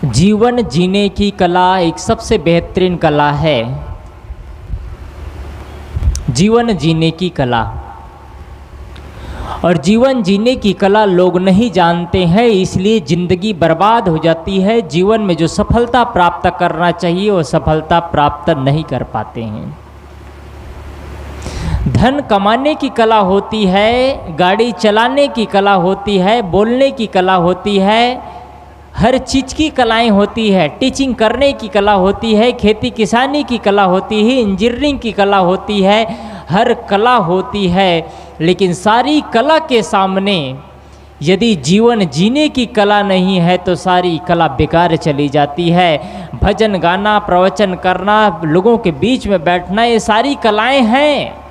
जीवन जीने की कला एक सबसे बेहतरीन कला है। जीवन जीने की कला, और जीवन जीने की कला लोग नहीं जानते हैं, इसलिए ज़िंदगी बर्बाद हो जाती है। जीवन में जो सफलता प्राप्त करना चाहिए वो सफलता प्राप्त नहीं कर पाते हैं। धन कमाने की कला होती है, गाड़ी चलाने की कला होती है, बोलने की कला होती है, हर चीज़ की कलाएं होती है। टीचिंग करने की कला होती है, खेती किसानी की कला होती है, इंजीनियरिंग की कला होती है, हर कला होती है। लेकिन सारी कला के सामने यदि जीवन जीने की कला नहीं है तो सारी कला बेकार चली जाती है। भजन गाना, प्रवचन करना, लोगों के बीच में बैठना, ये सारी कलाएं हैं,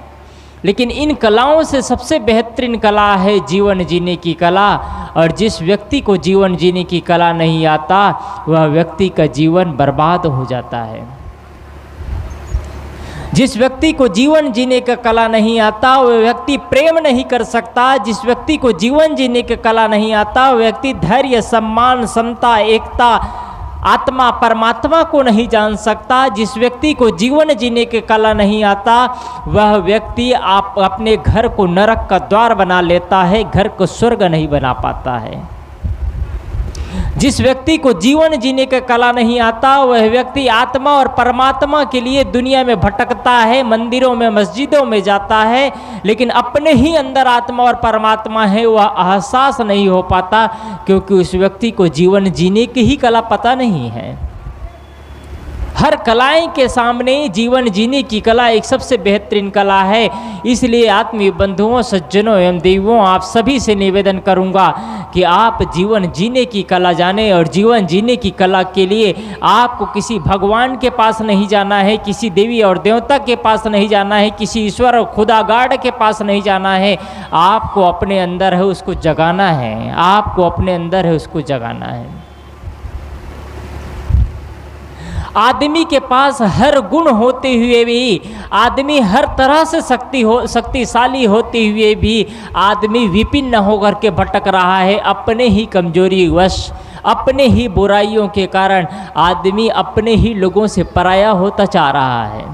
लेकिन इन कलाओं से सबसे बेहतरीन कला है जीवन जीने की कला। और जिस व्यक्ति को जीवन जीने की कला नहीं आता वह व्यक्ति का जीवन बर्बाद हो जाता है। जिस व्यक्ति को जीवन जीने का कला नहीं आता वह व्यक्ति प्रेम नहीं कर सकता। जिस व्यक्ति को जीवन जीने का कला नहीं आता वह व्यक्ति धैर्य, सम्मान, समता, एकता, आत्मा, परमात्मा को नहीं जान सकता। जिस व्यक्ति को जीवन जीने की कला नहीं आता वह व्यक्ति आप अपने घर को नरक का द्वार बना लेता है, घर को स्वर्ग नहीं बना पाता है। जिस व्यक्ति को जीवन जीने का कला नहीं आता वह व्यक्ति आत्मा और परमात्मा के लिए दुनिया में भटकता है, मंदिरों में, मस्जिदों में जाता है, लेकिन अपने ही अंदर आत्मा और परमात्मा है वह एहसास नहीं हो पाता, क्योंकि उस व्यक्ति को जीवन जीने की ही कला पता नहीं है। हर कलाएं के सामने जीवन जीने की कला एक सबसे बेहतरीन कला है। इसलिए आत्मीय बंधुओं, सज्जनों एवं देवों, आप सभी से निवेदन करूंगा कि आप जीवन जीने की कला जानें। और जीवन जीने की कला के लिए आपको किसी भगवान के पास नहीं जाना है, किसी देवी और देवता के पास नहीं जाना है, किसी ईश्वर और खुदागाड के पास नहीं जाना है। आपको अपने अंदर है उसको जगाना है, आपको अपने अंदर है उसको जगाना है। आदमी के पास हर गुण होते हुए भी, आदमी हर तरह से शक्तिशाली होते हुए भी आदमी विपिन होकर के भटक रहा है। अपने ही कमजोरी वश, अपने ही बुराइयों के कारण आदमी अपने ही लोगों से पराया होता जा रहा है।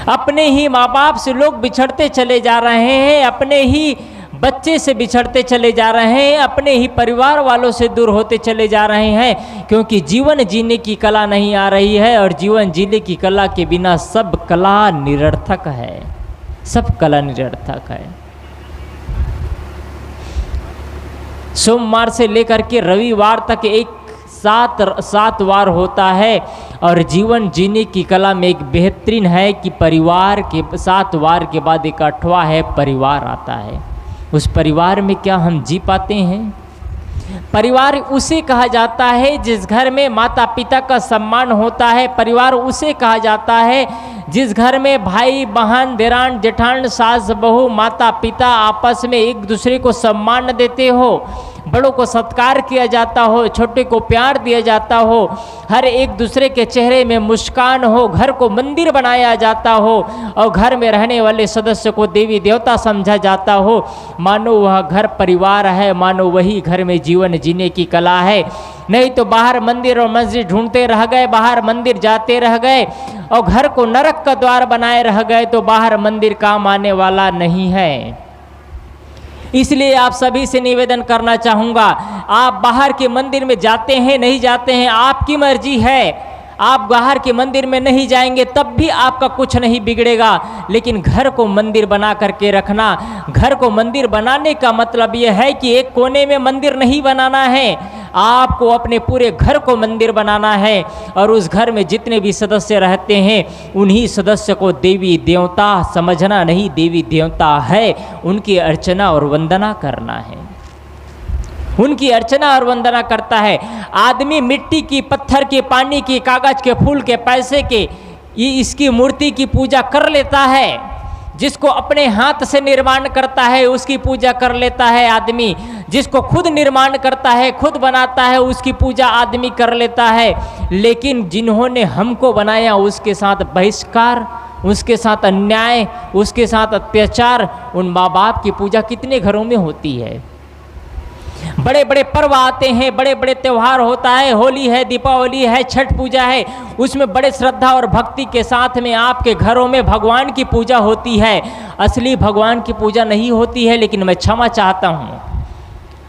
अपने ही माँ बाप से लोग बिछड़ते चले जा रहे हैं, अपने ही बच्चे से बिछड़ते चले जा रहे हैं, अपने ही परिवार वालों से दूर होते चले जा रहे हैं, क्योंकि जीवन जीने की कला नहीं आ रही है। और जीवन जीने की कला के बिना सब कला निरर्थक है, सब कला निरर्थक है। सोमवार से लेकर के रविवार तक एक सात वार होता है, और जीवन जीने की कला में एक बेहतरीन है कि परिवार के 7 वार के बाद एक 8वां है, परिवार आता है। उस परिवार में क्या हम जी पाते हैं? परिवार उसे कहा जाता है जिस घर में माता पिता का सम्मान होता है। परिवार उसे कहा जाता है जिस घर में भाई बहन, देरान जेठान, सास बहू, माता पिता आपस में एक दूसरे को सम्मान देते हो, बड़ों को सत्कार किया जाता हो, छोटे को प्यार दिया जाता हो, हर एक दूसरे के चेहरे में मुस्कान हो, घर को मंदिर बनाया जाता हो, और घर में रहने वाले सदस्य को देवी देवता समझा जाता हो। मानो वह घर परिवार है, मानो वही घर में जीवन जीने की कला है। नहीं तो बाहर मंदिर और मस्जिद ढूंढते रह गए, बाहर मंदिर जाते रह गए और घर को नरक का द्वार बनाए रह गए, तो बाहर मंदिर काम आने वाला नहीं है। इसलिए आप सभी से निवेदन करना चाहूँगा, आप बाहर के मंदिर में जाते हैं नहीं जाते हैं आपकी मर्जी है। आप बाहर के मंदिर में नहीं जाएंगे तब भी आपका कुछ नहीं बिगड़ेगा, लेकिन घर को मंदिर बना करके रखना। घर को मंदिर बनाने का मतलब यह है कि एक कोने में मंदिर नहीं बनाना है, आपको अपने पूरे घर को मंदिर बनाना है। और उस घर में जितने भी सदस्य रहते हैं उन्हीं सदस्य को देवी देवता समझना नहीं, देवी देवता है, उनकी अर्चना और वंदना करना है, उनकी अर्चना और वंदना करता है। आदमी मिट्टी की, पत्थर की, पानी की, कागज के, फूल के, पैसे के, ये इसकी मूर्ति की पूजा कर लेता है। जिसको अपने हाथ से निर्माण करता है उसकी पूजा कर लेता है आदमी। जिसको खुद निर्माण करता है, खुद बनाता है, उसकी पूजा आदमी कर लेता है। लेकिन जिन्होंने हमको बनाया उसके साथ बहिष्कार, उसके साथ अन्याय, उसके साथ अत्याचार, उन माँ बाप की पूजा कितने घरों में होती है। बड़े बड़े पर्व आते हैं, बड़े बड़े त्यौहार होता है, होली है, दीपावली है, छठ पूजा है, उसमें बड़े श्रद्धा और भक्ति के साथ में आपके घरों में भगवान की पूजा होती है। असली भगवान की पूजा नहीं होती है। लेकिन मैं क्षमा चाहता हूँ,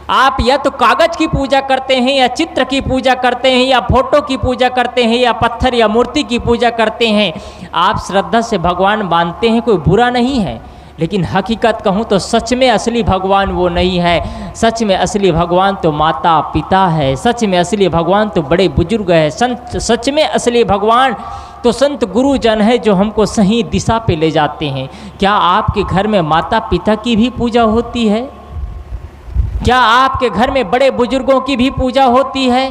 आप या तो कागज की पूजा करते हैं, या चित्र की पूजा करते हैं, या फोटो की पूजा करते हैं, या पत्थर या मूर्ति की पूजा करते हैं। आप श्रद्धा से भगवान मानते हैं, कोई बुरा नहीं है। लेकिन हकीकत कहूँ तो सच में असली भगवान वो नहीं है। सच में असली भगवान तो माता पिता है, सच में असली भगवान तो बड़े बुजुर्ग है, संत, सच में असली भगवान तो संत गुरुजन है जो हमको सही दिशा पे ले जाते हैं। क्या आपके घर में माता पिता की भी पूजा होती है? क्या आपके घर में बड़े बुजुर्गों की भी पूजा होती है?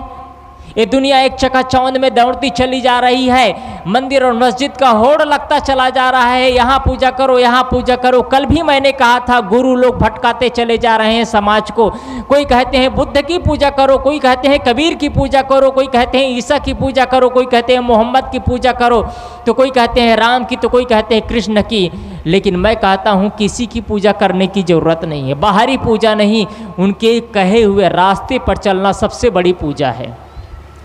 ये दुनिया एक चकाचौंध में दौड़ती चली जा रही है। मंदिर और मस्जिद का होड़ लगता चला जा रहा है, यहाँ पूजा करो, यहाँ पूजा करो। कल भी मैंने कहा था, गुरु लोग भटकाते चले जा रहे हैं समाज को। कोई कहते हैं बुद्ध की पूजा करो, कोई कहते हैं कबीर की पूजा करो, कोई कहते हैं ईसा की पूजा करो, कोई कहते हैं मोहम्मद की पूजा करो, तो कोई कहते हैं राम की, तो कोई कहते हैं कृष्ण की। लेकिन मैं कहता हूँ किसी की पूजा करने की ज़रूरत नहीं है। बाहरी पूजा नहीं, उनके कहे हुए रास्ते पर चलना सबसे बड़ी पूजा है,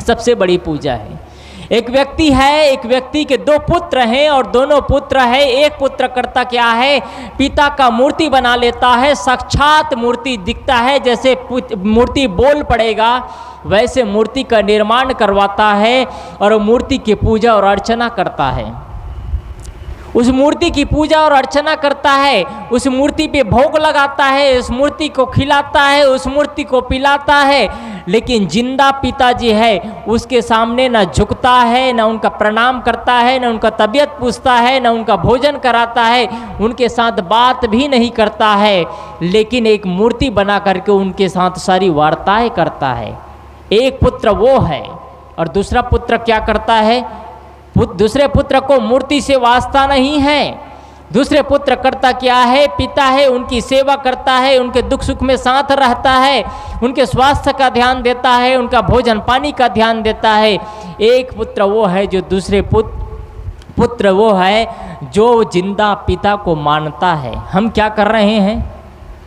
सबसे बड़ी पूजा है। एक व्यक्ति है, एक व्यक्ति के दो पुत्र हैं और दोनों पुत्र है। एक पुत्र करता क्या है, पिता का मूर्ति बना लेता है, साक्षात मूर्ति दिखता है, जैसे मूर्ति बोल पड़ेगा वैसे मूर्ति का निर्माण करवाता है और मूर्ति की पूजा और अर्चना करता है। उस मूर्ति की पूजा और अर्चना करता है, उस मूर्ति पे भोग लगाता है, उस मूर्ति को खिलाता है, उस मूर्ति को पिलाता है। लेकिन जिंदा पिताजी है उसके सामने न झुकता है, न उनका प्रणाम करता है, न उनका तबीयत पूछता है, न उनका भोजन कराता है, उनके साथ बात भी नहीं करता है। लेकिन एक मूर्ति बना करके उनके साथ सारी वार्ताएं करता है। एक पुत्र वो है और दूसरा पुत्र क्या करता है, दूसरे पुत्र को मूर्ति से वास्ता नहीं है। दूसरे पुत्र करता क्या है, पिता है, उनकी सेवा करता है, उनके दुख सुख में साथ रहता है, उनके स्वास्थ्य का ध्यान देता है, उनका भोजन पानी का ध्यान देता है। एक पुत्र वो है जो दूसरे पुत्र वो है जो जिंदा पिता को मानता है। हम क्या कर रहे हैं,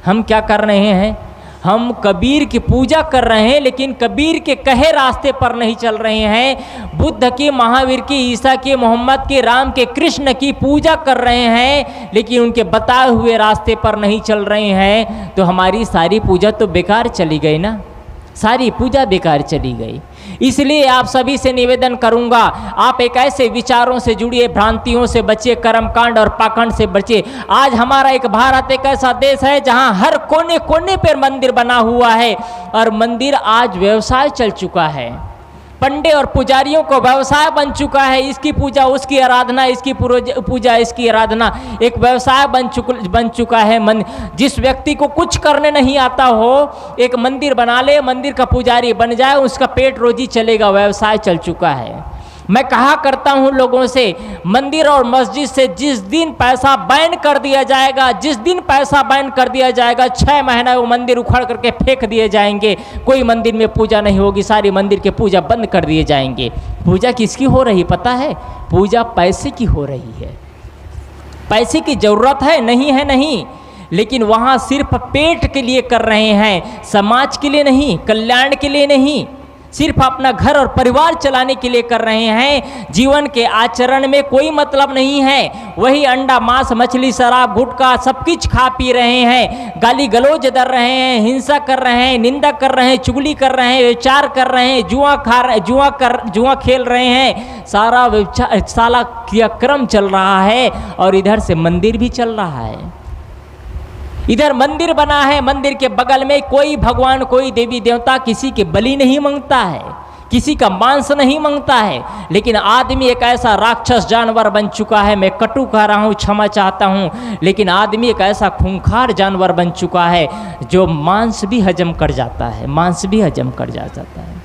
हम क्या कर रहे हैं, हम कबीर की पूजा कर रहे हैं, लेकिन कबीर के कहे रास्ते पर नहीं चल रहे हैं। बुद्ध की, महावीर की, ईसा की, मोहम्मद की, राम के, कृष्ण की पूजा कर रहे हैं, लेकिन उनके बताए हुए रास्ते पर नहीं चल रहे हैं। तो हमारी सारी पूजा तो बेकार चली गई ना, सारी पूजा बेकार चली गई। इसलिए आप सभी से निवेदन करूंगा, आप एक ऐसे विचारों से जुड़िए, भ्रांतियों से बचिए, कर्मकांड और पाखंड से बचिए। आज हमारा एक भारत एक ऐसा देश है जहां हर कोने कोने पर मंदिर बना हुआ है और मंदिर आज व्यवसाय चल चुका है। पंडे और पुजारियों को व्यवसाय बन चुका है। इसकी पूजा उसकी आराधना, इसकी पूजा इसकी आराधना एक व्यवसाय बन चुका है। जिस व्यक्ति को कुछ करने नहीं आता हो, एक मंदिर बना ले, मंदिर का पुजारी बन जाए, उसका पेट रोजी चलेगा, व्यवसाय चल चुका है। मैं कहा करता हूं लोगों से, मंदिर और मस्जिद से जिस दिन पैसा बैन कर दिया जाएगा, जिस दिन पैसा बैन कर दिया जाएगा, 6 महीना वो मंदिर उखाड़ करके फेंक दिए जाएंगे। कोई मंदिर में पूजा नहीं होगी, सारी मंदिर के पूजा बंद कर दिए जाएंगे। पूजा किसकी हो रही पता है? पूजा पैसे की हो रही है। पैसे की जरूरत है, नहीं है नहीं, लेकिन वहाँ सिर्फ पेट के लिए कर रहे हैं, समाज के लिए नहीं, कल्याण के लिए नहीं, सिर्फ अपना घर और परिवार चलाने के लिए कर रहे हैं। जीवन के आचरण में कोई मतलब नहीं है। वही अंडा, मांस, मछली, शराब, गुटखा सब कुछ खा पी रहे हैं, गाली गलौज दर रहे हैं, हिंसा कर रहे हैं, निंदा कर रहे हैं, चुगली कर रहे हैं, विचार कर रहे हैं, जुआ खेल रहे हैं। सारा क्रियाक्रम चल रहा है और इधर से मंदिर भी चल रहा है। इधर मंदिर बना है, मंदिर के बगल में कोई भगवान, कोई देवी देवता किसी के बलि नहीं मांगता है, किसी का मांस नहीं मांगता है। लेकिन आदमी एक ऐसा राक्षस जानवर बन चुका है, मैं कटु कह रहा हूँ, क्षमा चाहता हूँ, लेकिन आदमी एक ऐसा खूंखार जानवर बन चुका है जो मांस भी हजम कर जाता है, मांस भी हजम कर जाता है।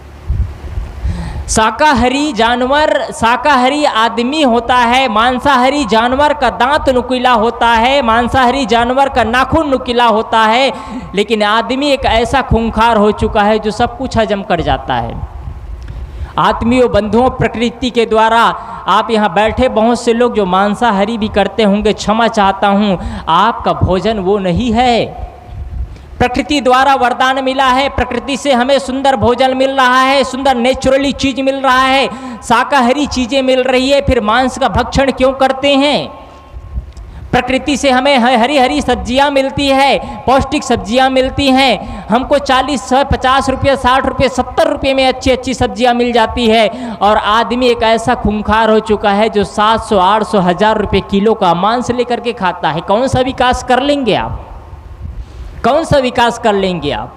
शाकाहारी जानवर, शाकाहारी आदमी होता है, मांसाहारी जानवर का दांत नुकीला होता है, मांसाहारी जानवर का नाखून नुकीला होता है, लेकिन आदमी एक ऐसा खूंखार हो चुका है जो सब कुछ हजम कर जाता है। आत्मियों, बंधुओं, प्रकृति के द्वारा आप यहाँ बैठे बहुत से लोग जो मांसाहारी भी करते होंगे, क्षमा चाहता हूँ, आपका भोजन वो नहीं है। प्रकृति द्वारा वरदान मिला है, प्रकृति से हमें सुंदर भोजन मिल रहा है, सुंदर नेचुरली चीज मिल रहा है, शाकाहारी चीजें मिल रही है, फिर मांस का भक्षण क्यों करते हैं? प्रकृति से हमें हरी हरी सब्जियां मिलती है, पौष्टिक सब्जियां मिलती हैं, हमको 40, 50 रुपये, 60 रुपये, 70 रुपये में अच्छी अच्छी सब्जियां मिल जाती है। और आदमी एक ऐसा खूंखार हो चुका है जो 700, 800, 1000 रुपये किलो का मांस लेकर के खाता है। कौन सा विकास कर लेंगे आप? कौन सा विकास कर लेंगे आप?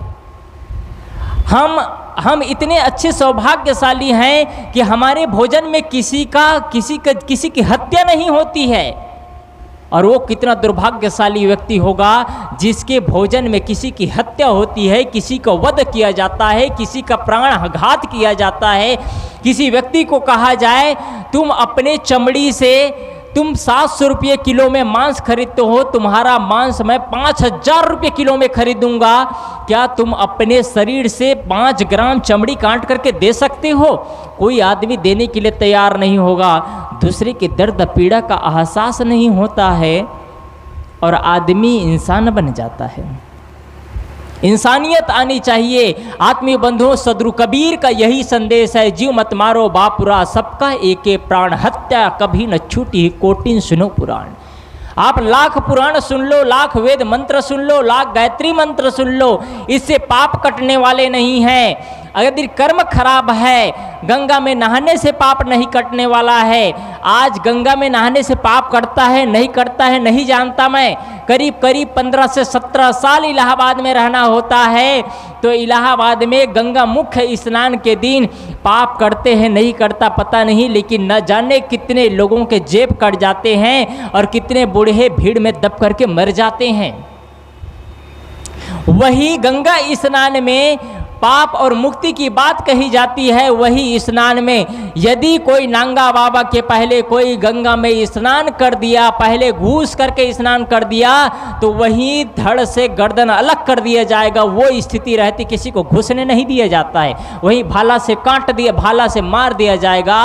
हम इतने अच्छे सौभाग्यशाली हैं कि हमारे भोजन में किसी की हत्या नहीं होती है। और वो कितना दुर्भाग्यशाली व्यक्ति होगा जिसके भोजन में किसी की हत्या होती है, किसी को वध किया जाता है, किसी का प्राणघात किया जाता है। किसी व्यक्ति को कहा जाए तुम अपने चमड़ी से तुम 700 रुपये किलो में मांस खरीदते हो, तुम्हारा मांस मैं 5000 रुपये किलो में खरीदूंगा, क्या तुम अपने शरीर से 5 ग्राम चमड़ी काट करके दे सकते हो? कोई आदमी देने के लिए तैयार नहीं होगा। दूसरे के दर्द पीड़ा का एहसास नहीं होता है और आदमी इंसान बन जाता है। इंसानियत आनी चाहिए। आत्मीय बंधुओं, सदगुरु कबीर का यही संदेश है, जीव मत मारो बापुरा, सबका एके प्राण, हत्या कभी न छूटी, कोटिन सुनो पुराण। आप लाख पुराण सुन लो, लाख वेद मंत्र सुन लो, लाख गायत्री मंत्र सुन लो, इससे पाप कटने वाले नहीं हैं। अगर कर्म खराब है, गंगा में नहाने से पाप नहीं कटने वाला है। आज गंगा में नहाने से पाप कटता है नहीं कटता है नहीं जानता मैं। करीब 15 से 17 साल इलाहाबाद में रहना होता है, तो इलाहाबाद में गंगा मुख्य स्नान के दिन पाप कटते हैं नहीं कटता पता नहीं, लेकिन न जाने कितने लोगों के जेब कट जाते हैं और कितने बूढ़े भीड़ में दब करके मर जाते हैं। वही गंगा स्नान में पाप और मुक्ति की बात कही जाती है। वही स्नान में यदि कोई नांगा बाबा के पहले कोई गंगा में स्नान कर दिया, पहले घूस करके स्नान कर दिया, तो वही धड़ से गर्दन अलग कर दिया जाएगा। वो स्थिति रहती, किसी को घुसने नहीं दिया जाता है, वही भाला से काट दिया, भाला से मार दिया जाएगा,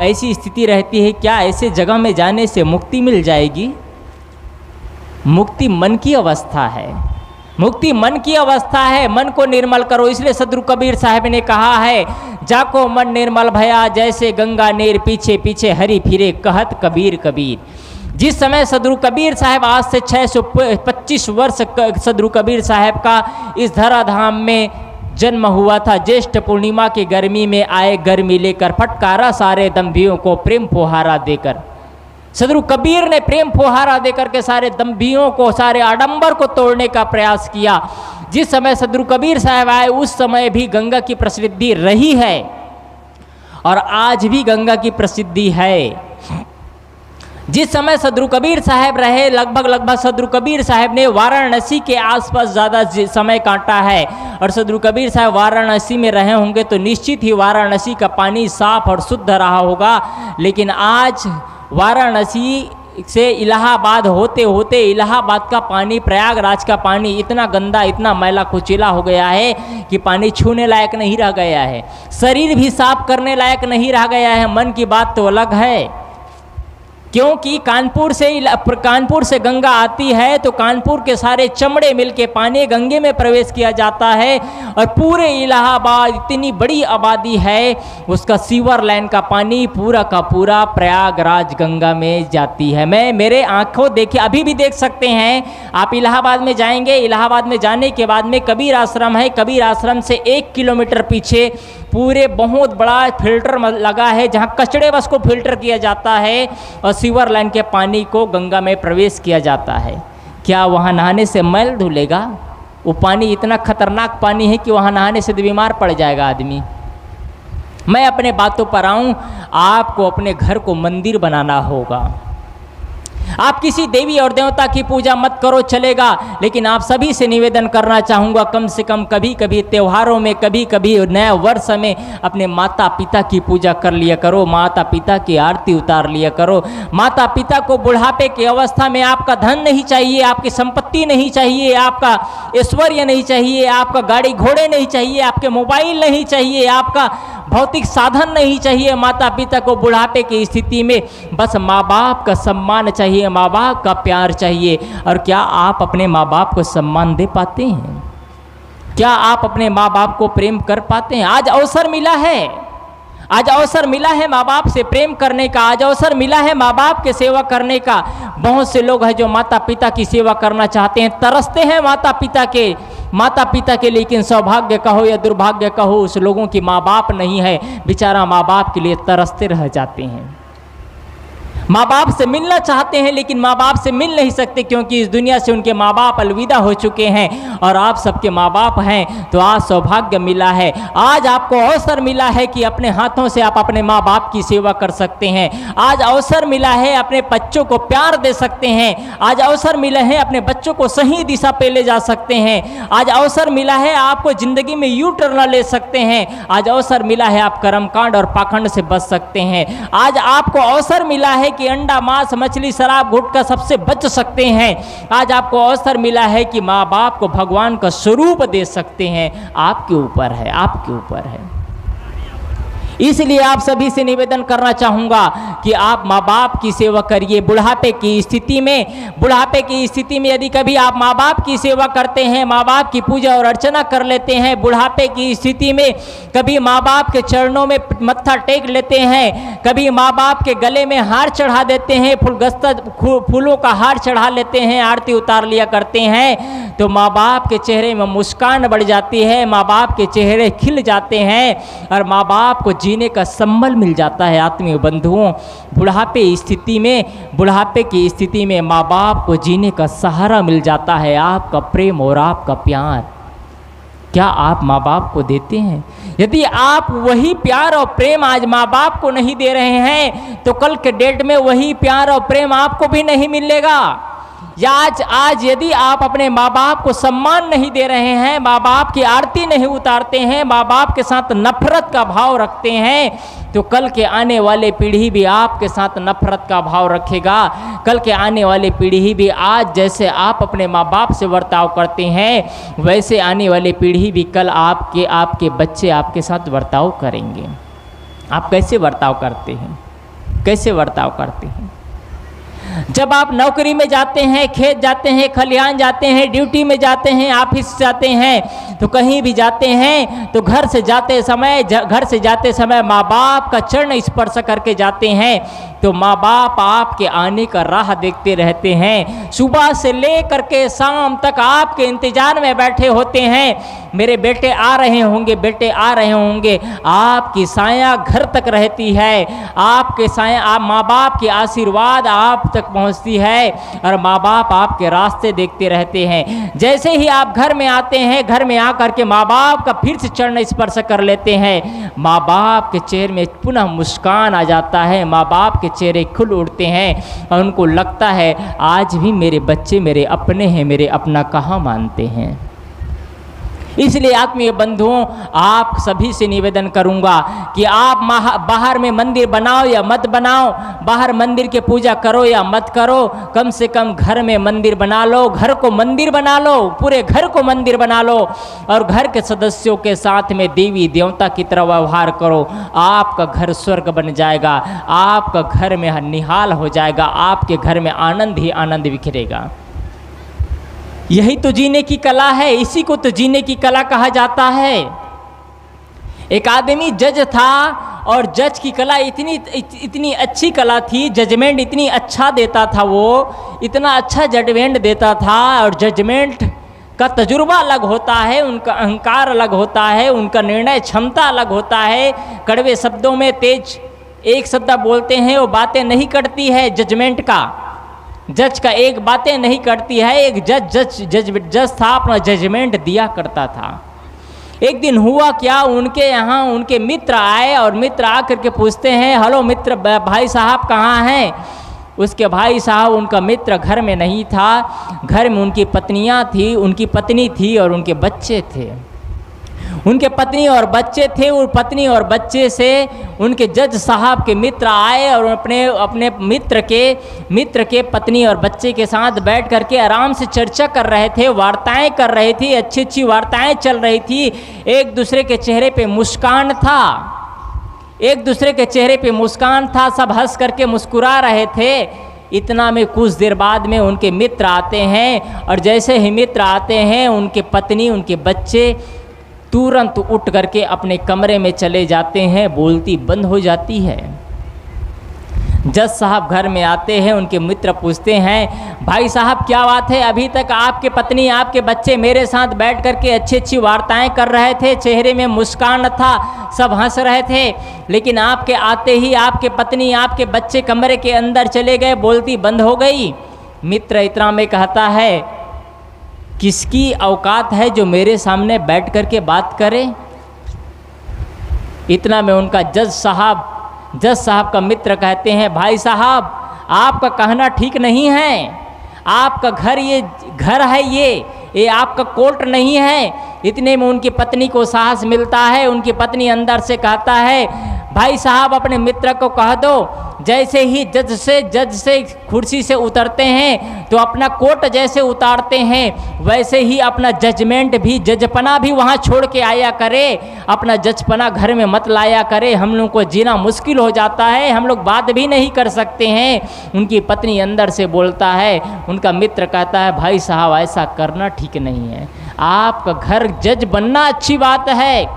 ऐसी स्थिति रहती है। क्या ऐसे जगह में जाने से मुक्ति मिल जाएगी? मुक्ति मन की अवस्था है, मुक्ति मन की अवस्था है। मन को निर्मल करो। इसलिए सदगुरु कबीर साहब ने कहा है, जाको मन निर्मल भया, जैसे गंगा नेर पीछे पीछे हरि फिरे, कहत कबीर कबीर। जिस समय सदगुरु कबीर साहब, आज से 625 वर्ष सदगुरु कबीर साहब का इस धराधाम में जन्म हुआ था, ज्येष्ठ पूर्णिमा की गर्मी में आए गर्मी लेकर, फटकारा सारे दंभियों को प्रेम फुहारा देकर। सदगुरु कबीर ने प्रेम फुहारा देकर के सारे दंभियों को, सारे आडंबर को तोड़ने का प्रयास किया। जिस समय सदगुरु कबीर साहब आए उस समय भी गंगा की प्रसिद्धि रही है और आज भी गंगा की प्रसिद्धि है। जिस समय सदगुरु कबीर साहब रहे, लगभग सदगुरु कबीर साहब ने वाराणसी के आसपास ज़्यादा समय काटा है। और सदगुरु कबीर साहब वाराणसी में रहे होंगे तो निश्चित ही वाराणसी का पानी साफ और शुद्ध रहा होगा। लेकिन आज वाराणसी से इलाहाबाद होते होते इलाहाबाद का पानी, प्रयागराज का पानी इतना गंदा, इतना मैला कुचीला हो गया है कि पानी छूने लायक नहीं रह गया है, शरीर भी साफ करने लायक नहीं रह गया है। मन की बात तो अलग है, क्योंकि कानपुर से गंगा आती है तो कानपुर के सारे चमड़े मिलके पानी गंगे में प्रवेश किया जाता है। और पूरे इलाहाबाद, इतनी बड़ी आबादी है, उसका सीवर लाइन का पानी पूरा का पूरा प्रयागराज गंगा में जाती है। मैं मेरे आंखों देखे, अभी भी देख सकते हैं आप। इलाहाबाद में जाएंगे, इलाहाबाद में जाने के बाद में कबीर आश्रम है, कबीर आश्रम से 1 किलोमीटर पीछे पूरे बहुत बड़ा फिल्टर लगा है, जहाँ कचड़े बस को फिल्टर किया जाता है और सीवर लाइन के पानी को गंगा में प्रवेश किया जाता है। क्या वहाँ नहाने से मैल धुलेगा? वो पानी इतना खतरनाक पानी है कि वहाँ नहाने से बीमार पड़ जाएगा आदमी। मैं अपने बातों पर आऊँ, आपको अपने घर को मंदिर बनाना होगा। आप किसी देवी और देवता की पूजा मत करो, चलेगा, लेकिन आप सभी से निवेदन करना चाहूँगा, कम से कम कभी कभी त्योहारों में, कभी कभी नया वर्ष में अपने माता पिता की पूजा कर लिया करो, माता पिता की आरती उतार लिया करो। माता पिता को बुढ़ापे की अवस्था में आपका धन नहीं चाहिए, आपकी संपत्ति नहीं चाहिए, आपका ऐश्वर्य नहीं चाहिए, आपका गाड़ी घोड़े नहीं चाहिए, आपके मोबाइल नहीं चाहिए, आपका भौतिक साधन नहीं चाहिए। माता पिता को बुढ़ापे की स्थिति में बस माँ बाप का सम्मान चाहिए, माँ बाप का प्यार चाहिए। और क्या आप अपने माँ बाप को सम्मान दे पाते हैं? क्या आप अपने माँ बाप को प्रेम कर पाते हैं? आज अवसर मिला है, आज अवसर मिला है माँ बाप से प्रेम करने का, आज अवसर मिला है माँ बाप की सेवा करने का। बहुत से लोग हैं जो माता पिता की सेवा करना चाहते हैं, तरसते हैं माता पिता के, लेकिन सौभाग्य कहो या दुर्भाग्य कहो, उस लोगों की माँ बाप नहीं है, बेचारा माँ बाप के लिए तरसते रह जाते हैं। माँ बाप से मिलना चाहते हैं लेकिन माँ बाप से मिल नहीं सकते, क्योंकि इस दुनिया से उनके माँ बाप अलविदा हो चुके हैं। और आप सबके माँ बाप हैं, तो आज सौभाग्य मिला है, आज आपको अवसर मिला है कि अपने हाथों से आप अपने माँ बाप की सेवा कर सकते हैं। आज अवसर मिला है अपने बच्चों को प्यार दे सकते हैं, आज अवसर मिला है अपने बच्चों को सही दिशा पे ले जा सकते हैं, आज अवसर मिला है आपको ज़िंदगी में यू टर्न ले सकते हैं, आज अवसर मिला है आप कर्मकांड और पाखंड से बच सकते हैं, आज आपको अवसर मिला है कि अंडा मांस मछली शराब गुटखा सबसे बच सकते हैं, आज आपको अवसर मिला है कि माँ बाप को भगवान का स्वरूप दे सकते हैं। आपके ऊपर है, आपके ऊपर है। इसलिए आप सभी से निवेदन करना चाहूँगा कि आप माँ बाप की सेवा करिए। बुढ़ापे की स्थिति में यदि कभी आप माँ बाप की सेवा करते हैं, माँ बाप की पूजा और अर्चना कर लेते हैं, बुढ़ापे की स्थिति में कभी माँ बाप के चरणों में मत्था टेक लेते हैं, कभी माँ बाप के गले में हार चढ़ा देते हैं, फूलों का हार चढ़ा लेते हैं, आरती उतार लिया करते हैं, तो माँ बाप के चेहरे में मुस्कान बढ़ जाती है, माँ बाप के चेहरे खिल जाते हैं और माँ बाप को जीने का संबल मिल जाता है। आत्मीय बंधुओं, बुढ़ापे की स्थिति में माँ बाप को जीने का सहारा मिल जाता है, आपका प्रेम और आपका प्यार। क्या आप माँ बाप को देते हैं? यदि आप वही प्यार और प्रेम आज माँ बाप को नहीं दे रहे हैं, तो कल के डेट में वही प्यार और प्रेम आपको भी नहीं मिलेगा। या आज यदि आप अपने माँ बाप को सम्मान नहीं दे रहे हैं, माँ बाप की आरती नहीं उतारते हैं, माँ बाप के साथ नफरत का भाव रखते हैं, तो कल के आने वाले पीढ़ी भी आपके साथ नफरत का भाव रखेगा। कल के आने वाले पीढ़ी भी आज जैसे आप अपने माँ बाप से बर्ताव करते हैं, वैसे आने वाली पीढ़ी भी कल आपके बच्चे आपके साथ बर्ताव करेंगे। आप कैसे बर्ताव करते हैं? कैसे बर्ताव करते हैं? जब आप नौकरी में जाते हैं, खेत जाते हैं, खलिहान जाते हैं, ड्यूटी में जाते हैं, ऑफिस जाते हैं, तो कहीं भी जाते हैं, तो घर से जाते समय माँ बाप का चरण स्पर्श करके जाते हैं, तो माँ बाप आपके आने का राह देखते रहते हैं। सुबह से लेकर के शाम तक आपके इंतजार में बैठे होते हैं, मेरे बेटे आ रहे होंगे, बेटे आ रहे होंगे। आपकी साया घर तक रहती है, आपके साया, आप माँ बाप की आशीर्वाद आप तक पहुँचती है और माँ बाप आपके रास्ते देखते रहते हैं। जैसे ही आप घर में आते हैं, घर में आकर के माँ बाप का फिर से चरण स्पर्श कर लेते हैं, माँ बाप के चेहरे में पुनः मुस्कान आ जाता है, माँ बाप के चेहरे खुल उठते हैं और उनको लगता है आज भी मेरे बच्चे मेरे अपने हैं, मेरे अपना कहाँ मानते हैं। इसलिए आत्मीय बंधुओं, आप सभी से निवेदन करूंगा कि आप बाहर में मंदिर बनाओ या मत बनाओ, बाहर मंदिर की पूजा करो या मत करो, कम से कम घर में मंदिर बना लो, घर को मंदिर बना लो, पूरे घर को मंदिर बना लो और घर के सदस्यों के साथ में देवी देवता की तरह व्यवहार करो। आपका घर स्वर्ग बन जाएगा, आपका घर में निहाल हो जाएगा, आपके घर में आनंद ही आनंद बिखरेगा। यही तो जीने की कला है, इसी को तो जीने की कला कहा जाता है। एक आदमी जज था और जज की कला इतनी अच्छी कला थी, जजमेंट इतनी अच्छा देता था, वो इतना अच्छा जजमेंट देता था और जजमेंट का तजुर्बा अलग होता है, उनका अहंकार अलग होता है, उनका निर्णय क्षमता अलग होता है। कड़वे शब्दों में तेज एक शब्द बोलते हैं, वो बातें नहीं करती है जजमेंट का, जज का एक बातें नहीं करती है। एक जज था, अपना जजमेंट दिया करता था। एक दिन हुआ क्या, उनके यहाँ उनके मित्र आए और मित्र आकर के पूछते हैं, हेलो मित्र, भाई साहब कहाँ हैं? उसके भाई साहब, उनका मित्र घर में नहीं था, घर में उनकी पत्नियाँ थी, उनकी पत्नी थी और उनके बच्चे थे। उनके पत्नी और बच्चे थे, और पत्नी और बच्चे से उनके जज साहब के मित्र आए और अपने मित्र के पत्नी और बच्चे के साथ बैठ करके आराम से चर्चा कर रहे थे, वार्ताएं कर रहे थे, अच्छी अच्छी वार्ताएं चल रही थी। एक दूसरे के चेहरे पे मुस्कान था, एक दूसरे के चेहरे पे मुस्कान था, सब हंस करके मुस्कुरा रहे थे। इतना में कुछ देर बाद में उनके मित्र आते हैं, और जैसे ही मित्र आते हैं उनके पत्नी उनके बच्चे तुरंत उठ करके अपने कमरे में चले जाते हैं, बोलती बंद हो जाती है। जज साहब घर में आते हैं, उनके मित्र पूछते हैं भाई साहब क्या बात है, अभी तक आपके पत्नी आपके बच्चे मेरे साथ बैठ करके अच्छी अच्छी वार्ताएं कर रहे थे, चेहरे में मुस्कान था, सब हंस रहे थे, लेकिन आपके आते ही आपके पत्नी आपके बच्चे कमरे के अंदर चले गए, बोलती बंद हो गई। मित्र इतना में कहता है किसकी औकात है जो मेरे सामने बैठ करके बात करे। इतना में उनका जज साहब का मित्र कहते हैं भाई साहब आपका कहना ठीक नहीं है, आपका घर ये घर है, ये आपका कोर्ट नहीं है। इतने में उनकी पत्नी को साहस मिलता है, उनकी पत्नी अंदर से कहता है भाई साहब अपने मित्र को कह दो जैसे ही जज से कुर्सी से उतरते हैं तो अपना कोट जैसे उतारते हैं वैसे ही अपना जजमेंट भी जजपना भी वहाँ छोड़ के आया करे, अपना जजपना घर में मत लाया करे, हम लोग को जीना मुश्किल हो जाता है, हम लोग बात भी नहीं कर सकते हैं। उनकी पत्नी अंदर से बोलता है, उनका मित्र कहता है भाई साहब ऐसा करना ठीक नहीं है, आपका घर जज बनना अच्छी बात है,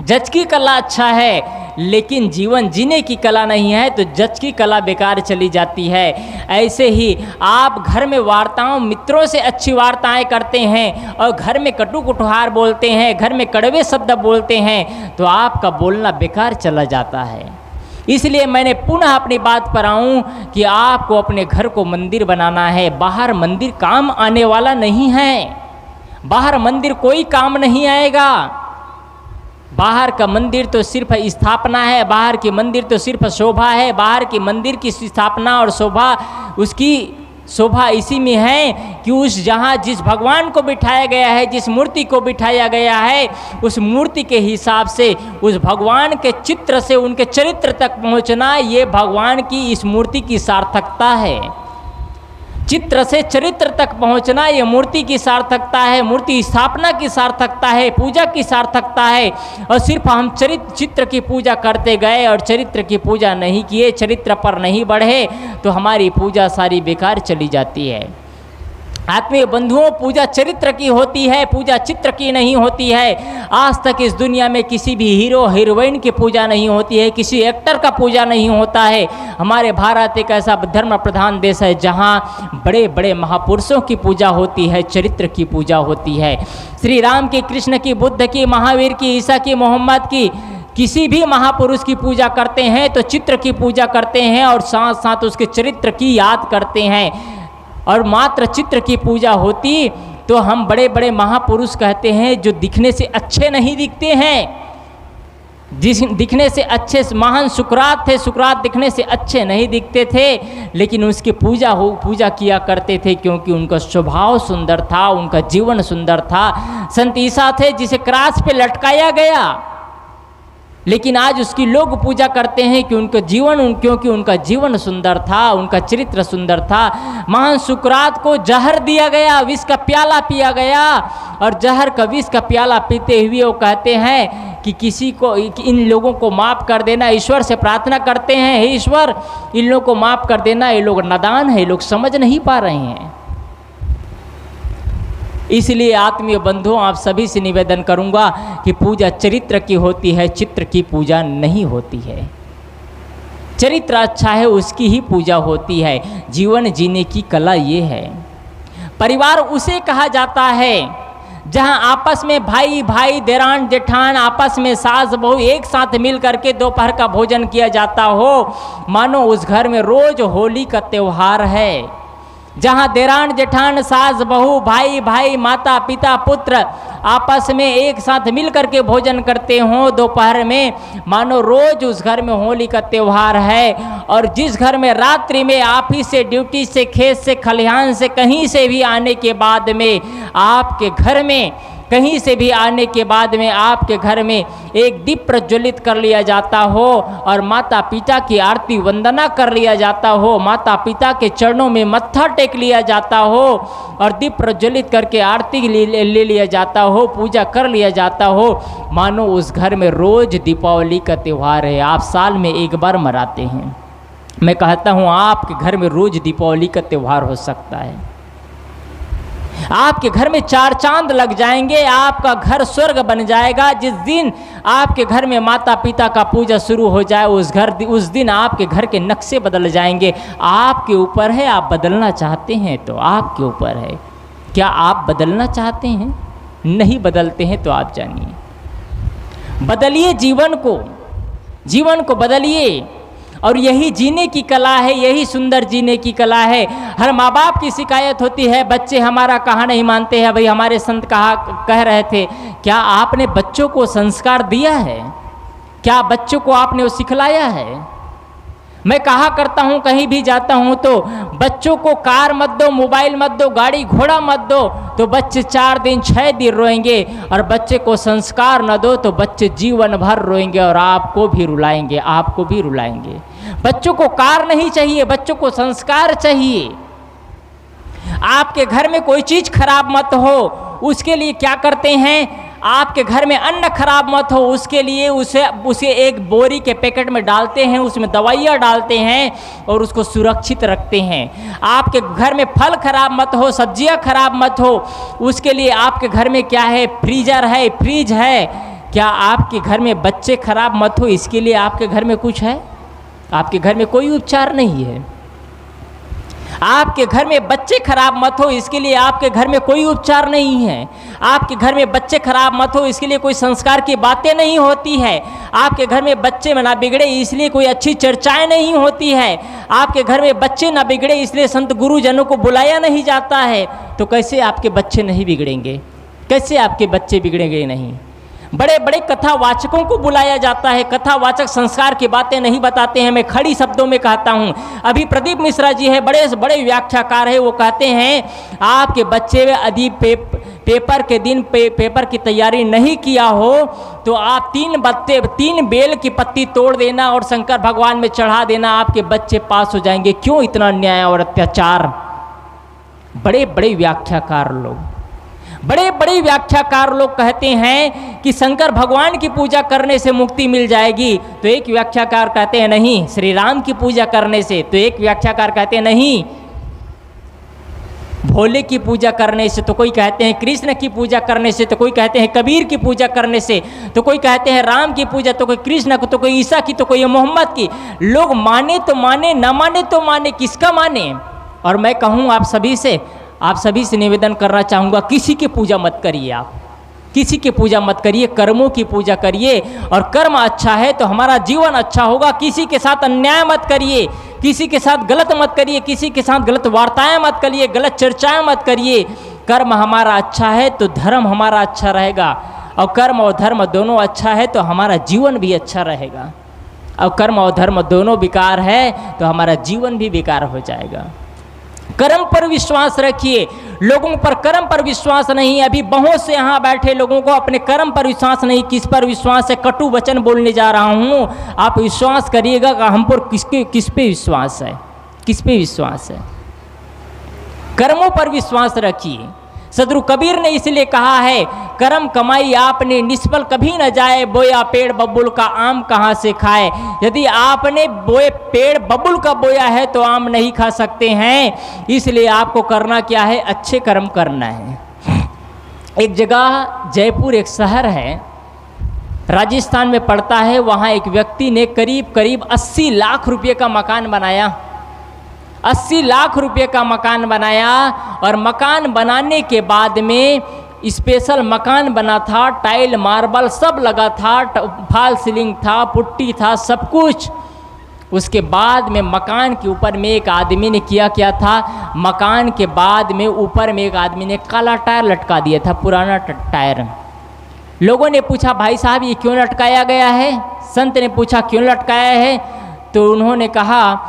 जज की कला अच्छा है, लेकिन जीवन जीने की कला नहीं है तो जज की कला बेकार चली जाती है। ऐसे ही आप घर में वार्ताओं मित्रों से अच्छी वार्ताएं करते हैं और घर में कटु कुटुहार बोलते हैं, घर में कड़वे शब्द बोलते हैं तो आपका बोलना बेकार चला जाता है। इसलिए मैंने पुनः अपनी बात पर आऊँ कि आपको अपने घर को मंदिर बनाना है, बाहर मंदिर काम आने वाला नहीं है, बाहर मंदिर कोई काम नहीं आएगा। बाहर का मंदिर तो सिर्फ स्थापना है, बाहर की मंदिर तो सिर्फ शोभा है, बाहर की मंदिर की स्थापना और शोभा उसकी शोभा इसी में है कि उस जहाँ जिस भगवान को बिठाया गया है, जिस मूर्ति को बिठाया गया है, उस मूर्ति के हिसाब से उस भगवान के चित्र से उनके चरित्र तक पहुँचना, ये भगवान की इस मूर्ति की सार्थकता है। चित्र से चरित्र तक पहुंचना ये मूर्ति की सार्थकता है, मूर्ति स्थापना की सार्थकता है, पूजा की सार्थकता है। और सिर्फ हम चित्र की पूजा करते गए और चरित्र की पूजा नहीं किए, चरित्र पर नहीं बढ़े तो हमारी पूजा सारी बेकार चली जाती है। आत्मीय बंधुओं, पूजा चरित्र की होती है, पूजा चित्र की नहीं होती है। आज तक इस दुनिया में किसी भी हीरो हीरोइन की पूजा नहीं होती है, किसी एक्टर का पूजा नहीं होता है। हमारे भारत एक ऐसा धर्म प्रधान देश है जहाँ बड़े बड़े महापुरुषों की पूजा होती है, चरित्र की पूजा होती है। श्री राम की, कृष्ण की, बुद्ध की, महावीर की, ईसा की, मोहम्मद की, किसी भी महापुरुष की पूजा करते हैं तो चित्र की पूजा करते हैं और साथ साथ उसके चरित्र की याद करते हैं। और मात्र चित्र की पूजा होती तो हम बड़े बड़े महापुरुष कहते हैं जो दिखने से अच्छे नहीं दिखते हैं, जिस दिखने से अच्छे महान सुकरात थे, सुकरात दिखने से अच्छे नहीं दिखते थे, लेकिन उसकी पूजा किया करते थे क्योंकि उनका स्वभाव सुंदर था, उनका जीवन सुंदर था। संत ईसा थे जिसे क्रास पे लटकाया गया, लेकिन आज उसकी लोग पूजा करते हैं क्योंकि उनका जीवन सुंदर था, उनका चरित्र सुंदर था। महान सुकरात को जहर दिया गया, विष का प्याला पिया गया, और जहर का विष का प्याला पीते हुए वो कहते हैं कि किसी को इन लोगों को माफ़ कर देना, ईश्वर से प्रार्थना करते हैं, हे ईश्वर इन लोगों को माफ़ कर देना, ये लोग नादान है, ये लोग समझ नहीं पा रहे हैं। इसलिए आत्मीय बंधुओं, आप सभी से निवेदन करूंगा कि पूजा चरित्र की होती है, चित्र की पूजा नहीं होती है। चरित्र अच्छा है उसकी ही पूजा होती है। जीवन जीने की कला ये है। परिवार उसे कहा जाता है जहां आपस में भाई भाई, देरान जेठान, आपस में सास बहू एक साथ मिल करके दोपहर का भोजन किया जाता हो, मानो उस घर में रोज होली का त्योहार है। जहाँ देरान जेठान, सास बहू, भाई भाई, माता पिता, पुत्र आपस में एक साथ मिल करके भोजन करते हों दोपहर में, मानो रोज उस घर में होली का त्यौहार है। और जिस घर में रात्रि में ऑफिस से, ड्यूटी से, खेत से, खलिहान से, कहीं से भी आने के बाद में आपके घर में, कहीं से भी आने के बाद में आपके घर में एक दीप प्रज्वलित कर लिया जाता हो और माता पिता की आरती वंदना कर लिया जाता हो, माता पिता के चरणों में मत्था टेक लिया जाता हो और दीप प्रज्वलित करके आरती ले लिया जाता हो, पूजा कर लिया जाता हो, मानो उस घर में रोज दीपावली का त्यौहार है। आप साल में एक बार मनाते हैं, मैं कहता हूँ आपके घर में रोज दीपावली का त्यौहार हो सकता है, आपके घर में 4 चांद लग जाएंगे, आपका घर स्वर्ग बन जाएगा। जिस दिन आपके घर में माता पिता का पूजा शुरू हो जाए उस दिन आपके घर के नक्शे बदल जाएंगे। आपके ऊपर है, आप बदलना चाहते हैं तो आपके ऊपर है। क्या आप बदलना चाहते हैं? नहीं बदलते हैं तो आप जानिए, बदलिए जीवन को बदलिए। और यही जीने की कला है, यही सुंदर जीने की कला है। हर माँ बाप की शिकायत होती है, बच्चे हमारा कहाँ नहीं मानते हैं। भाई हमारे संत कह रहे थे, क्या आपने बच्चों को संस्कार दिया है? क्या बच्चों को आपने वो सिखलाया है? मैं कहा करता हूँ, कहीं भी जाता हूँ तो बच्चों को कार मत दो, मोबाइल मत दो, गाड़ी घोड़ा मत दो, तो बच्चे 4 दिन 6 दिन रोएंगे। और बच्चे को संस्कार न दो तो बच्चे जीवन भर रोएंगे और आपको भी रुलाएंगे। बच्चों को कार नहीं चाहिए, बच्चों को संस्कार चाहिए। आपके घर में कोई चीज़ खराब मत हो, उसके लिए क्या करते हैं? आपके घर में अन्न खराब मत हो, उसके लिए उसे एक बोरी के पैकेट में डालते हैं, उसमें दवाइयाँ डालते हैं और उसको सुरक्षित रखते हैं। आपके घर में फल खराब मत हो, सब्जियाँ खराब मत हो, उसके लिए आपके घर में क्या है? फ्रीजर है, फ्रिज है। क्या आपके घर में बच्चे खराब मत हो, इसके लिए आपके घर में कुछ है? आपके घर में कोई उपचार नहीं है। आपके घर में बच्चे खराब मत हो, इसके लिए आपके घर में कोई उपचार नहीं है। आपके घर में बच्चे खराब मत हो, इसके लिए कोई संस्कार की बातें नहीं होती है। आपके घर में बच्चे ना बिगड़े, इसलिए कोई अच्छी चर्चाएं नहीं होती है। आपके घर में बच्चे ना बिगड़े, इसलिए संत गुरुजनों को बुलाया नहीं जाता है। तो कैसे आपके बच्चे नहीं बिगड़ेंगे? कैसे आपके बच्चे बिगड़ेंगे नहीं? बड़े बड़े कथावाचकों को बुलाया जाता है, कथावाचक संस्कार की बातें नहीं बताते हैं। मैं खड़ी शब्दों में कहता हूँ, अभी प्रदीप मिश्रा जी है, बड़े बड़े व्याख्याकार है, वो कहते हैं आपके बच्चे यदि पेपर के दिन पेपर की तैयारी नहीं किया हो तो आप 3 बेल की पत्ती तोड़ देना और शंकर भगवान में चढ़ा देना, आपके बच्चे पास हो जाएंगे। क्यों इतना अन्याय और अत्याचार? बड़े बड़े व्याख्याकार लोग कहते हैं कि शंकर भगवान की पूजा करने से मुक्ति मिल जाएगी, तो एक व्याख्याकार कहते हैं नहीं, श्री राम की पूजा करने से, तो एक व्याख्याकार कहते हैं नहीं, भोले की पूजा करने से, तो कोई कहते हैं कृष्ण की पूजा करने से, तो कोई कहते हैं कबीर की पूजा करने से, तो कोई कहते हैं राम की पूजा, तो कोई कृष्ण को, तो कोई ईसा की, तो कोई मोहम्मद की। लोग माने तो माने, ना माने तो माने, किसका माने? और मैं कहूँ आप सभी से निवेदन करना चाहूँगा, किसी की पूजा मत करिए। आप किसी की पूजा मत करिए, कर्मों की पूजा करिए। और कर्म अच्छा है तो हमारा जीवन अच्छा होगा। किसी के साथ अन्याय मत करिए, किसी के साथ गलत मत करिए, किसी के साथ गलत वार्ताएं मत करिए, गलत चर्चाएं मत करिए। कर्म हमारा अच्छा है तो धर्म हमारा अच्छा रहेगा, और कर्म और धर्म दोनों अच्छा है तो हमारा जीवन भी अच्छा रहेगा। और कर्म और धर्म दोनों बेकार है तो हमारा जीवन भी बेकार हो जाएगा। कर्म पर विश्वास रखिए, लोगों पर कर्म पर विश्वास नहीं। अभी बहुत से यहाँ बैठे लोगों को अपने कर्म पर विश्वास नहीं, किस पर विश्वास है? कटु वचन बोलने जा रहा हूँ, आप विश्वास करिएगा कि हम पर किस पे विश्वास है? किस पे विश्वास है? कर्मों पर विश्वास रखिए। सदगुरु कबीर ने इसलिए कहा है, कर्म कमाई आपने निष्फल कभी न जाए, बोया पेड़ बबुल का आम कहाँ से खाए। यदि आपने पेड़ बबुल का बोया है तो आम नहीं खा सकते हैं। इसलिए आपको करना क्या है? अच्छे कर्म करना है। एक जगह जयपुर एक शहर है, राजस्थान में पड़ता है, वहाँ एक व्यक्ति ने करीब 80 लाख रुपये का मकान बनाया। 80 लाख रुपये का मकान बनाया, और मकान बनाने के बाद में स्पेशल मकान बना था, टाइल मार्बल सब लगा था, फॉल सीलिंग था, पुट्टी था, सब कुछ। उसके बाद में मकान के ऊपर में एक आदमी ने क्या था, मकान के बाद में ऊपर में एक आदमी ने काला टायर लटका दिया था, पुराना टायर। लोगों ने पूछा, भाई साहब ये क्यों लटकाया गया है? संत ने पूछा क्यों लटकाया है? तो उन्होंने कहा,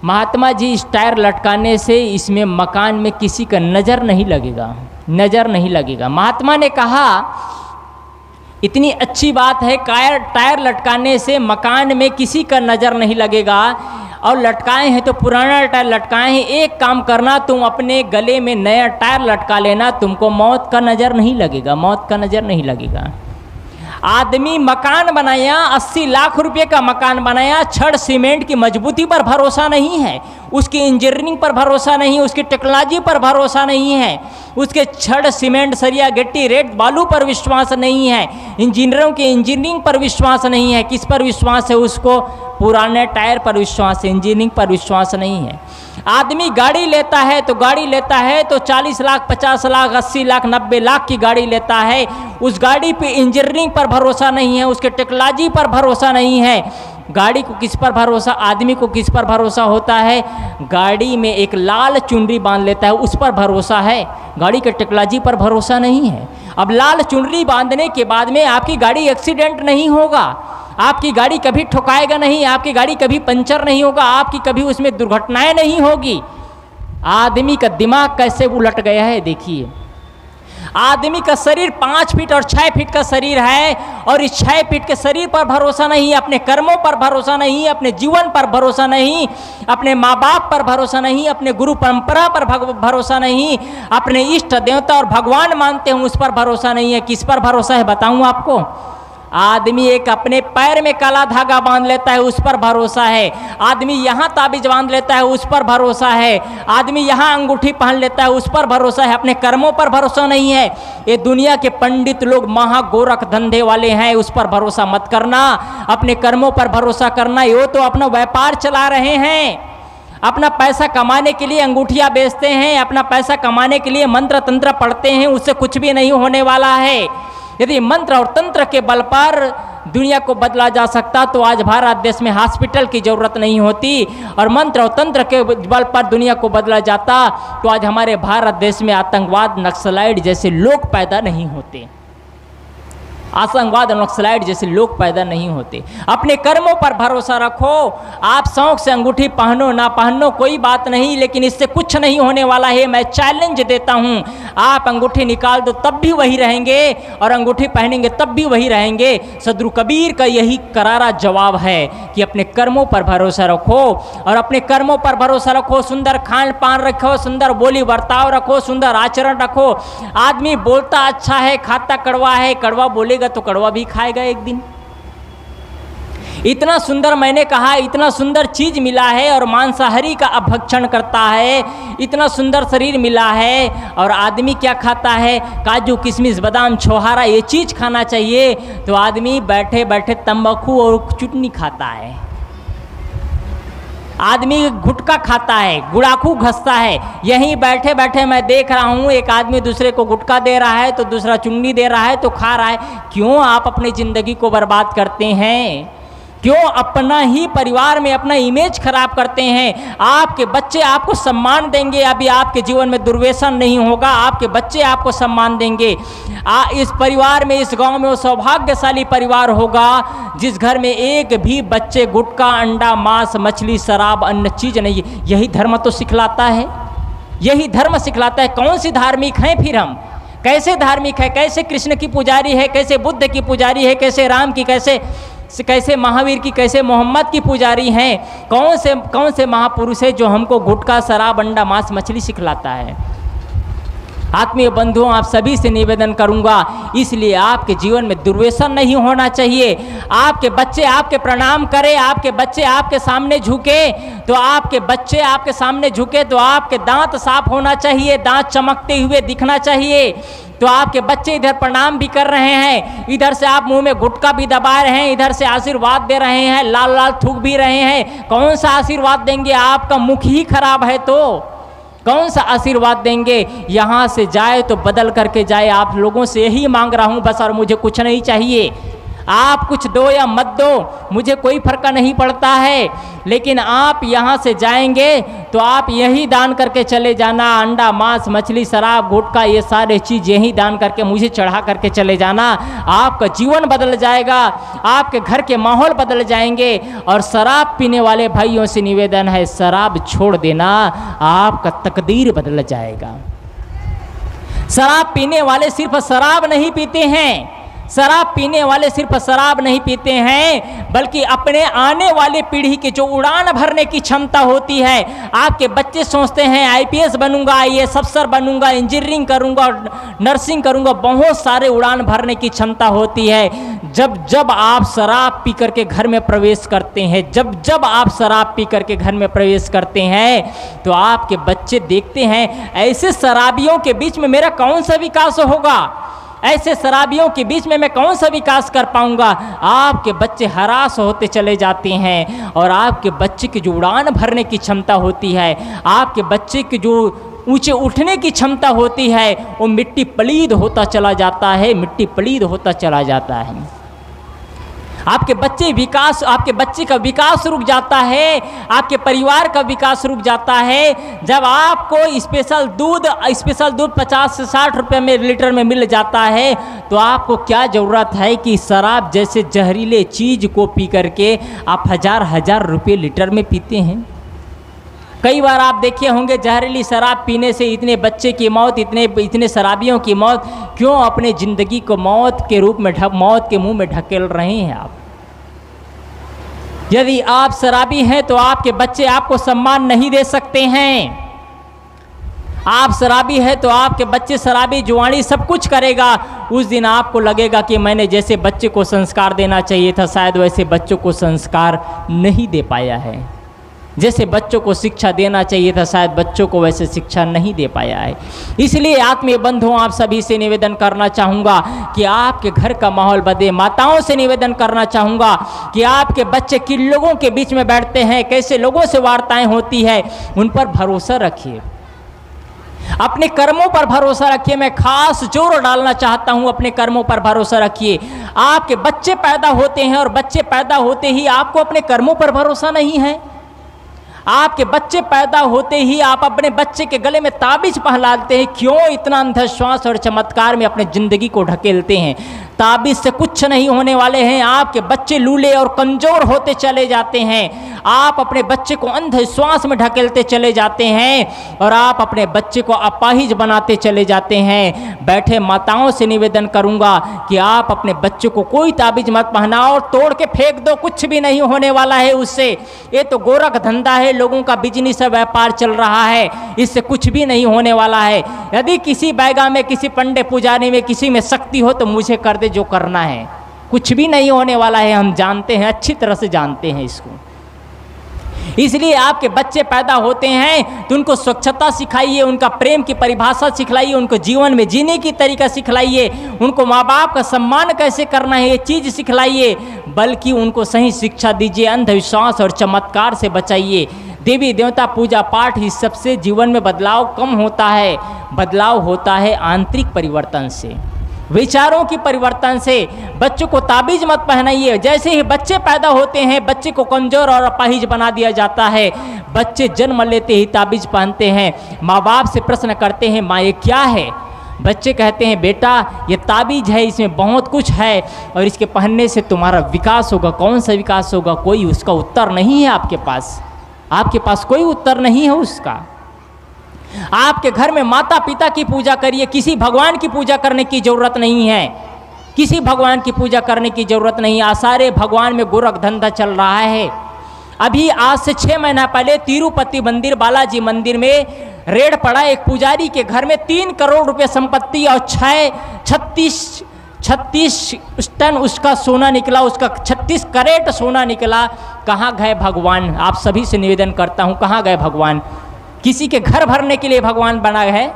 महात्मा जी इस टायर लटकाने से इसमें मकान में किसी का नज़र नहीं लगेगा। महात्मा ने कहा, इतनी अच्छी बात है, टायर लटकाने से मकान में किसी का नज़र नहीं लगेगा, और लटकाए हैं तो पुराना टायर लटकाए हैं। एक काम करना, तुम अपने गले में नया टायर लटका लेना, तुमको मौत का नज़र नहीं लगेगा। आदमी मकान बनाया, 80 लाख रुपए का मकान बनाया, छड़ सीमेंट की मजबूती पर भरोसा नहीं है, उसकी इंजीनियरिंग पर भरोसा नहीं, उसकी टेक्नोलॉजी पर भरोसा नहीं है, उसके छड़ सीमेंट सरिया गिट्टी रेत बालू पर विश्वास नहीं है, इंजीनियरों की इंजीनियरिंग पर विश्वास नहीं है। किस पर विश्वास है? उसको पुराने टायर पर विश्वास है, इंजीनियरिंग पर विश्वास नहीं है। आदमी गाड़ी लेता है तो 40 लाख 50 लाख 80 लाख 90 लाख की गाड़ी लेता है, उस गाड़ी पे इंजीनियरिंग पर भरोसा नहीं है, उसके टेक्नोलॉजी पर भरोसा नहीं है। गाड़ी को किस पर भरोसा, आदमी को किस पर भरोसा होता है? गाड़ी में एक लाल चुनरी बांध लेता है, उस पर भरोसा है, गाड़ी के टेक्नोलॉजी पर भरोसा नहीं है। अब लाल चुनरी बांधने के बाद में आपकी गाड़ी एक्सीडेंट नहीं होगा, आपकी गाड़ी कभी ठुकाएगा नहीं, आपकी गाड़ी कभी पंचर नहीं होगा, आपकी कभी उसमें दुर्घटनाएं नहीं होगी। आदमी का दिमाग कैसे उलट गया है देखिए। आदमी का शरीर 5 फीट और 6 फीट का शरीर है, और इस 6 फीट के शरीर पर भरोसा नहीं, अपने कर्मों पर भरोसा नहीं, अपने जीवन पर भरोसा नहीं, अपने माँ बाप पर भरोसा नहीं, अपने गुरु परंपरा पर भरोसा नहीं, अपने इष्ट देवता और भगवान मानते हैं उस पर भरोसा नहीं है। किस पर भरोसा है बताऊं आपको? आदमी एक अपने पैर में काला धागा बांध लेता है, उस पर भरोसा है। आदमी यहाँ ताबीज बांध लेता है, उस पर भरोसा है। आदमी यहाँ अंगूठी पहन लेता है, उस पर भरोसा है। अपने कर्मों पर भरोसा नहीं है। ये दुनिया के पंडित लोग महागोरख धंधे वाले हैं, उस पर भरोसा मत करना, अपने कर्मों पर भरोसा करना। ये तो अपना व्यापार चला रहे हैं, अपना पैसा कमाने के लिए अंगूठियाँ बेचते हैं, अपना पैसा कमाने के लिए मंत्र तंत्र पढ़ते हैं, उससे कुछ भी नहीं होने वाला है। यदि मंत्र और तंत्र के बल पर दुनिया को बदला जा सकता तो आज भारत देश में हॉस्पिटल की ज़रूरत नहीं होती, और मंत्र और तंत्र के बल पर दुनिया को बदला जाता तो आज हमारे भारत देश में आतंकवाद नक्सलाइट जैसे लोग पैदा नहीं होते, आतंकवाद और नक्सलाइट जैसे लोग पैदा नहीं होते। अपने कर्मों पर भरोसा रखो। आप शौक से अंगूठी पहनो ना पहनो कोई बात नहीं, लेकिन इससे कुछ नहीं होने वाला है। मैं चैलेंज देता हूं, आप अंगूठी निकाल दो तब भी वही रहेंगे, और अंगूठी पहनेंगे तब भी वही रहेंगे। सदगुरु कबीर का यही करारा जवाब है कि अपने कर्मों पर भरोसा रखो, और अपने कर्मों पर भरोसा रखो। सुंदर खान पान रखो, सुंदर बोली बर्ताव रखो, सुंदर आचरण रखो। आदमी बोलता अच्छा है, खाता कड़वा है, कड़वा बोलेगा तो कड़वा भी खाएगा एक दिन। इतना सुंदर, मैंने कहा इतना सुंदर चीज मिला है और मांसाहारी का अपभक्षण करता है। इतना सुंदर शरीर मिला है और आदमी क्या खाता है? काजू किशमिश बादाम छोहारा ये चीज खाना चाहिए, तो आदमी बैठे बैठे तंबाकू और चुटनी खाता है, आदमी गुटखा खाता है, गुड़ाखू घसता है। यहीं बैठे बैठे मैं देख रहा हूँ, एक आदमी दूसरे को गुटखा दे रहा है तो दूसरा चुन्नी दे रहा है तो खा रहा है। क्यों आप अपनी ज़िंदगी को बर्बाद करते हैं? क्यों अपना ही परिवार में अपना इमेज खराब करते हैं? आपके बच्चे आपको सम्मान देंगे, अभी आपके जीवन में दुर्व्यसन नहीं होगा, आपके बच्चे आपको सम्मान देंगे। इस परिवार में, इस गांव में वो सौभाग्यशाली परिवार होगा जिस घर में एक भी बच्चे गुटखा अंडा मांस मछली शराब अन्य चीज नहीं। यही धर्म तो सिखलाता है, यही धर्म सिखलाता है। कौन सी धार्मिक हैं फिर हम? कैसे धार्मिक है? कैसे कृष्ण की पुजारी है, कैसे बुद्ध की पुजारी है, कैसे राम की, कैसे महावीर की, कैसे मोहम्मद की पुजारी हैं? कौन से महापुरुष है जो हमको गुटखा शराब अंडा मांस मछली सिखलाता है? आत्मीय बंधुओं, आप सभी से निवेदन करूंगा, इसलिए आपके जीवन में दुर्व्यसन नहीं होना चाहिए। आपके बच्चे आपके प्रणाम करें, आपके बच्चे आपके सामने झुके तो आपके बच्चे आपके सामने झुके तो आपके दांत साफ होना चाहिए, दांत चमकते हुए दिखना चाहिए। तो आपके बच्चे इधर प्रणाम भी कर रहे हैं, इधर से आप मुंह में गुटखा भी दबा रहे हैं, इधर से आशीर्वाद दे रहे हैं, लाल लाल थूक भी रहे हैं। कौन सा आशीर्वाद देंगे? आपका मुख ही खराब है तो कौन सा आशीर्वाद देंगे? यहाँ से जाए तो बदल करके जाए। आप लोगों से यही मांग रहा हूँ बस, और मुझे कुछ नहीं चाहिए। आप कुछ दो या मत दो, मुझे कोई फर्क नहीं पड़ता है, लेकिन आप यहाँ से जाएंगे तो आप यही दान करके चले जाना। अंडा मांस मछली शराब गुटखा ये सारे चीज़ यही दान करके मुझे चढ़ा करके चले जाना। आपका जीवन बदल जाएगा, आपके घर के माहौल बदल जाएंगे। और शराब पीने वाले भाइयों से निवेदन है, शराब छोड़ देना, आपका तकदीर बदल जाएगा। शराब पीने वाले सिर्फ शराब नहीं पीते हैं, शराब पीने वाले सिर्फ शराब नहीं पीते हैं, बल्कि अपने आने वाले पीढ़ी की जो उड़ान भरने की क्षमता होती है। आपके बच्चे सोचते हैं आईपीएस बनूंगा, आईएएस अफसर बनूंगा, इंजीनियरिंग करूंगा, नर्सिंग करूंगा, बहुत सारे उड़ान भरने की क्षमता होती है। जब जब आप शराब पी करके घर में प्रवेश करते हैं, जब जब आप शराब पी करके घर में प्रवेश करते हैं, तो आपके बच्चे देखते हैं ऐसे शराबियों के बीच में मेरा कौन सा विकास होगा, ऐसे शराबियों के बीच में मैं कौन सा विकास कर पाऊंगा। आपके बच्चे हरास होते चले जाते हैं और आपके बच्चे की जो उड़ान भरने की क्षमता होती है, आपके बच्चे की जो ऊंचे उठने की क्षमता होती है, वो मिट्टी पलीद होता चला जाता है, मिट्टी पलीद होता चला जाता है। आपके बच्चे का विकास रुक जाता है, आपके परिवार का विकास रुक जाता है। जब आपको स्पेशल दूध 50 से 60 रुपये में लीटर में मिल जाता है, तो आपको क्या ज़रूरत है कि शराब जैसे जहरीले चीज़ को पी करके आप हजार रुपये लीटर में पीते हैं। कई बार आप देखे होंगे जहरीली शराब पीने से इतने बच्चे की मौत, इतने शराबियों की मौत। क्यों अपने ज़िंदगी को मौत के रूप में मौत के मुंह में ढकेल रहे हैं आप। यदि आप शराबी हैं तो आपके बच्चे आपको सम्मान नहीं दे सकते हैं। आप शराबी है तो आपके बच्चे शराबी जुआनी सब कुछ करेगा। उस दिन आपको लगेगा कि मैंने जैसे बच्चे को संस्कार देना चाहिए था, शायद वैसे बच्चों को संस्कार नहीं दे पाया है। जैसे बच्चों को शिक्षा देना चाहिए था, शायद बच्चों को वैसे शिक्षा नहीं दे पाया है। इसलिए आत्मीय बंधुओं, आप सभी से निवेदन करना चाहूँगा कि आपके घर का माहौल बदले। माताओं से निवेदन करना चाहूँगा कि आपके बच्चे किन लोगों के बीच में बैठते हैं, कैसे लोगों से वार्ताएं होती है, उन पर भरोसा रखिए। अपने कर्मों पर भरोसा रखिए। मैं खास जोर डालना चाहता हूं, अपने कर्मों पर भरोसा रखिए। आपके बच्चे पैदा होते हैं और बच्चे पैदा होते ही आपको अपने कर्मों पर भरोसा नहीं है। आपके बच्चे पैदा होते ही आप अपने बच्चे के गले में ताबीज पहनाते हैं। क्यों इतना अंधविश्वास और चमत्कार में अपने जिंदगी को ढकेलते हैं? ताबीज से कुछ नहीं होने वाले हैं। आपके बच्चे लूले और कमजोर होते चले जाते हैं। आप अपने बच्चे को अंधविश्वास में ढकेलते चले जाते हैं और आप अपने बच्चे को अपाहिज बनाते चले जाते हैं। बैठे माताओं से निवेदन करूंगा कि आप अपने बच्चे को कोई ताबीज मत पहनाओ और तोड़ के फेंक दो, कुछ भी नहीं होने वाला है उससे। ये तो गोरख धंधा है, लोगों का बिजनेस है, व्यापार चल रहा है, इससे कुछ भी नहीं होने वाला है। यदि किसी बैगा में, किसी पंडित पुजारी में, किसी में शक्ति हो तो मुझे कर दे, जो करना है। कुछ भी नहीं होने वाला है, हम जानते हैं, अच्छी तरह से जानते हैं इसको। इसलिए आपके बच्चे पैदा होते हैं तो उनको स्वच्छता सिखाइए, उनका प्रेम की परिभाषा सिखलाइए, उनको जीवन में जीने की तरीका सिखलाइए, उनको माँ बाप का सम्मान कैसे करना है ये चीज़ सिखलाइए, बल्कि उनको सही शिक्षा दीजिए। अंधविश्वास और चमत्कार से बचाइए। देवी देवता पूजा पाठ, इस सबसे जीवन में बदलाव कम होता है। बदलाव होता है आंतरिक परिवर्तन से, विचारों की परिवर्तन से। बच्चों को ताबीज मत पहनाइए। जैसे ही बच्चे पैदा होते हैं, बच्चे को कमजोर और अपाहिज बना दिया जाता है। बच्चे जन्म लेते ही ताबीज पहनते हैं। माँ बाप से प्रश्न करते हैं, माँ ये क्या है? बच्चे कहते हैं, बेटा ये ताबीज है, इसमें बहुत कुछ है और इसके पहनने से तुम्हारा विकास होगा। कौन सा विकास होगा? कोई उसका उत्तर नहीं है आपके पास। आपके पास कोई उत्तर नहीं है उसका। आपके घर में माता पिता की पूजा करिए, किसी भगवान की पूजा करने की जरूरत नहीं है। किसी भगवान की पूजा करने की जरूरत नहीं है। सारे भगवान में गोरख धंधा चल रहा है। अभी आज से 6 महीना पहले तिरुपति मंदिर, बालाजी मंदिर में रेड पड़ा। एक पुजारी के घर में 3 करोड़ रुपए संपत्ति और 36 टन उसका सोना निकला, उसका 36 कैरेट सोना निकला। कहाँ गए भगवान? आप सभी से निवेदन करता हूँ, कहाँ गए भगवान? किसी के घर भरने के लिए भगवान बना है?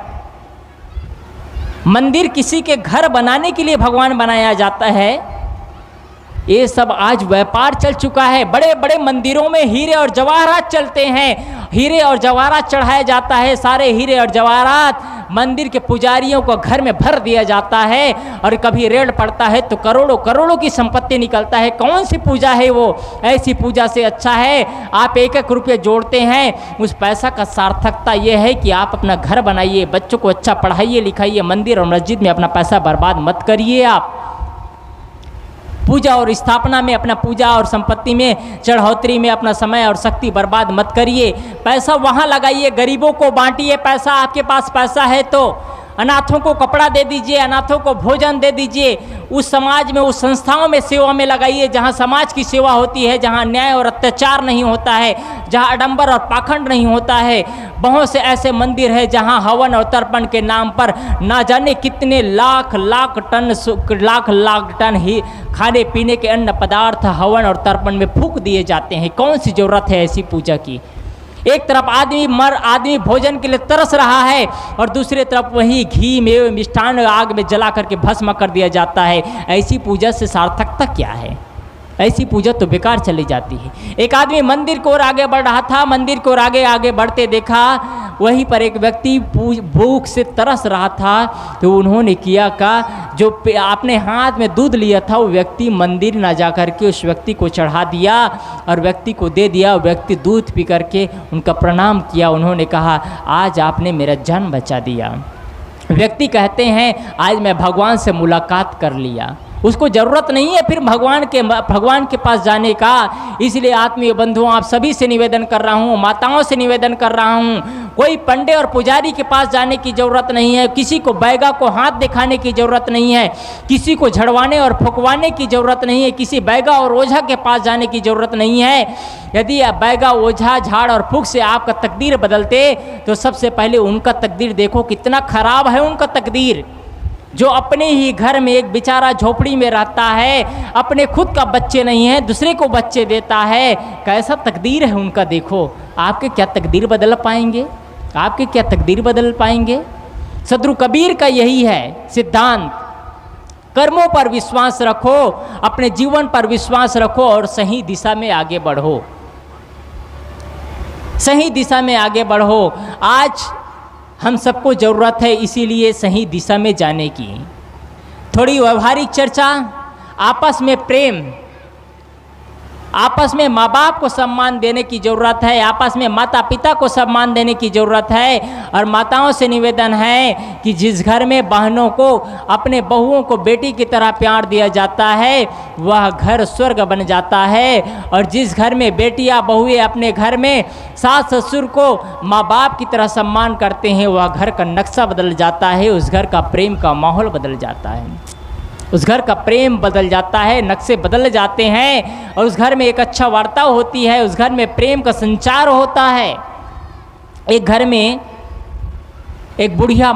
मंदिर किसी के घर बनाने के लिए भगवान बनाया जाता है? ये सब आज व्यापार चल चुका है। बड़े बड़े मंदिरों में हीरे और जवाहरात चलते हैं, हीरे और जवाहरात चढ़ाया जाता है। सारे हीरे और जवाहरात मंदिर के पुजारियों को घर में भर दिया जाता है और कभी रेड पड़ता है तो करोड़ों करोड़ों की संपत्ति निकलता है। कौन सी पूजा है वो? ऐसी पूजा से अच्छा है आप 1-1 रुपये जोड़ते हैं, उस पैसा का सार्थकता ये है कि आप अपना घर बनाइए, बच्चों को अच्छा पढ़ाइए लिखाइए, मंदिर और मस्जिद में अपना पैसा बर्बाद मत करिए। आप पूजा और स्थापना में, अपना पूजा और संपत्ति में, चढ़ौतरी में अपना समय और शक्ति बर्बाद मत करिए। पैसा वहाँ लगाइए, गरीबों को बांटिए। पैसा आपके पास पैसा है तो अनाथों को कपड़ा दे दीजिए, अनाथों को भोजन दे दीजिए, उस समाज में, उस संस्थाओं में सेवा में लगाइए जहाँ समाज की सेवा होती है, जहाँ अन्याय और अत्याचार नहीं होता है, जहाँ आडंबर और पाखंड नहीं होता है। बहुत से ऐसे मंदिर है जहाँ हवन और तर्पण के नाम पर ना जाने कितने लाख लाख टन ही खाने पीने के अन्न पदार्थ हवन और तर्पण में फूंक दिए जाते हैं। कौन सी जरूरत है ऐसी पूजा की? एक तरफ आदमी भोजन के लिए तरस रहा है और दूसरी तरफ वही घी में मिष्ठान आग में जला करके भस्म कर दिया जाता है। ऐसी पूजा से सार्थकता क्या है? ऐसी पूजा तो बेकार चली जाती है। एक आदमी मंदिर की ओर आगे बढ़ रहा था, मंदिर की ओर आगे बढ़ते देखा, वहीं पर एक व्यक्ति भूख से तरस रहा था, तो उन्होंने किया का जो अपने हाथ में दूध लिया था वो व्यक्ति मंदिर ना जा करके उस व्यक्ति को चढ़ा दिया और व्यक्ति को दे दिया। व्यक्ति दूध पी करके उनका प्रणाम किया। उन्होंने कहा, आज आपने मेरा जान बचा दिया। व्यक्ति कहते हैं, आज मैं भगवान से मुलाकात कर लिया। उसको ज़रूरत नहीं है फिर भगवान के पास जाने का। इसलिए आत्मीय बंधुओं, आप सभी से निवेदन कर रहा हूँ, माताओं से निवेदन कर रहा हूँ, कोई पंडे और पुजारी के पास जाने की ज़रूरत नहीं है, किसी को बैगा को हाथ दिखाने की ज़रूरत नहीं है, किसी को झड़वाने और फुकवाने की ज़रूरत नहीं है, किसी बैगा और ओझा के पास जाने की ज़रूरत नहीं है। यदि बैगा, ओझा, झाड़ और फूक से आपका तकदीर बदलते तो सबसे पहले उनका तकदीर देखो कितना खराब है उनका तकदीर। जो अपने ही घर में एक बेचारा झोपड़ी में रहता है, अपने खुद का बच्चे नहीं है, दूसरे को बच्चे देता है, कैसा तकदीर है उनका। देखो आपके क्या तकदीर बदल पाएंगे? आपके क्या तकदीर बदल पाएंगे? सदगुरु कबीर का यही है सिद्धांत, कर्मों पर विश्वास रखो, अपने जीवन पर विश्वास रखो और सही दिशा में आगे बढ़ो, सही दिशा में आगे बढ़ो। आज हम सबको ज़रूरत है इसीलिए सही दिशा में जाने की। थोड़ी व्यवहारिक चर्चा, आपस में प्रेम, आपस में माँ बाप को सम्मान देने की ज़रूरत है, आपस में माता पिता को सम्मान देने की ज़रूरत है। और माताओं से निवेदन है कि जिस घर में बहनों को, अपने बहुओं को बेटी की तरह प्यार दिया जाता है वह घर स्वर्ग बन जाता है। और जिस घर में बेटियां बहुएं अपने घर में सास ससुर को माँ बाप की तरह सम्मान करते हैं वह घर का नक्शा बदल जाता है, उस घर का प्रेम का माहौल बदल जाता है, उस घर का प्रेम बदल जाता है, नक्शे बदल जाते हैं और उस घर में एक अच्छा वार्ता होती है, उस घर में प्रेम का संचार होता है। एक घर में एक बुढ़िया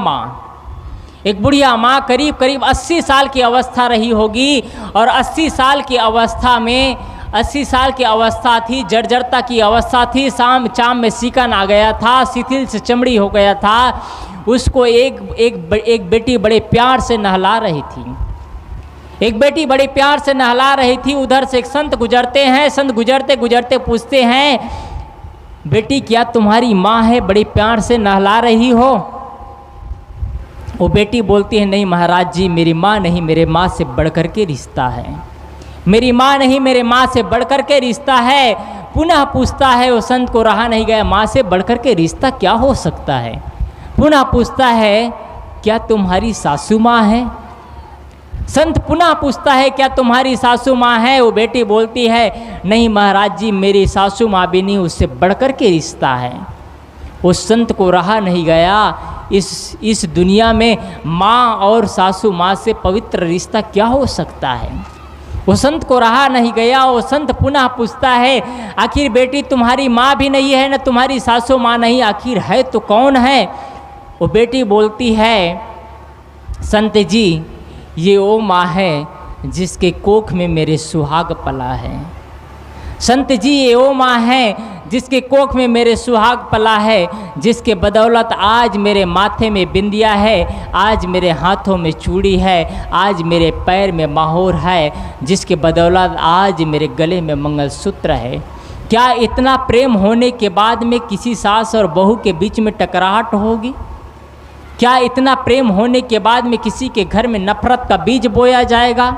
माँ करीब 80 साल की अवस्था रही होगी और 80 साल की अवस्था में 80 साल की अवस्था थी, जर्जरता की अवस्था थी, चाम में सीकन आ गया था, शिथिल से चमड़ी हो गया था। उसको एक बेटी बड़े प्यार से नहला रही थी, एक बेटी बड़े प्यार से नहला रही थी। उधर से एक संत गुजरते हैं, संत गुजरते गुजरते पूछते हैं, बेटी क्या तुम्हारी माँ है, बड़े प्यार से नहला रही हो? वो बेटी बोलती है, नहीं महाराज जी, मेरी माँ नहीं, मेरे माँ से बढ़कर के रिश्ता है, मेरी माँ नहीं, मेरे माँ से बढ़कर के रिश्ता है। पुनः पूछता है, वो संत को रहा नहीं गया, माँ से बढ़कर के रिश्ता क्या हो सकता है? पुनः पूछता है, क्या तुम्हारी सासू माँ है? संत पुनः पूछता है, क्या तुम्हारी सासू माँ है? वो बेटी बोलती है, नहीं महाराज जी, मेरी सासू माँ भी नहीं, उससे बढ़कर के रिश्ता है। उस संत को रहा नहीं गया, इस दुनिया में माँ और सासू माँ से पवित्र रिश्ता क्या हो सकता है? वो संत को रहा नहीं गया। वो संत पुनः पूछता है, आखिर बेटी तुम्हारी माँ भी नहीं है, न तुम्हारी सासू माँ नहीं, आखिर है तो कौन है? वो बेटी बोलती है, संत जी, ये वो माँ है जिसके कोख में मेरे सुहाग पला है। संत जी, ये वो माँ है जिसके कोख में मेरे सुहाग पला है, जिसके बदौलत आज मेरे माथे में बिंदिया है, आज मेरे हाथों में चूड़ी है, आज मेरे पैर में माहौर है, जिसके बदौलत आज मेरे गले में मंगलसूत्र है। क्या इतना प्रेम होने के बाद में किसी सास और बहू के बीच में टकराहट होगी? क्या इतना प्रेम होने के बाद में किसी के घर में नफरत का बीज बोया जाएगा?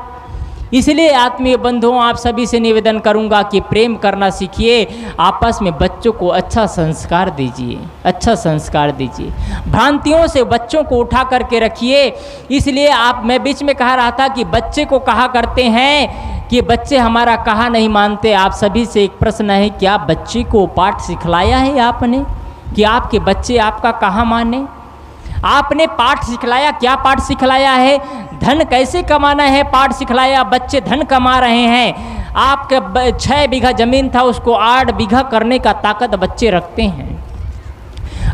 इसलिए आत्मीय बंधुओं, आप सभी से निवेदन करूंगा कि प्रेम करना सीखिए, आपस में बच्चों को अच्छा संस्कार दीजिए, अच्छा संस्कार दीजिए, भ्रांतियों से बच्चों को उठा करके रखिए। इसलिए मैं बीच में कह रहा था कि बच्चे को कहा करते हैं कि बच्चे हमारा कहा नहीं मानते। आप सभी से एक प्रश्न है, क्या बच्चे को पाठ सिखलाया है आपने कि आपके बच्चे आपका कहा माने? आपने पाठ सिखलाया, क्या पाठ सिखलाया है? धन कैसे कमाना है पाठ सिखलाया। बच्चे धन कमा रहे हैं। आपके 6 बीघा ज़मीन था, उसको 8 बीघा करने का ताकत बच्चे रखते हैं।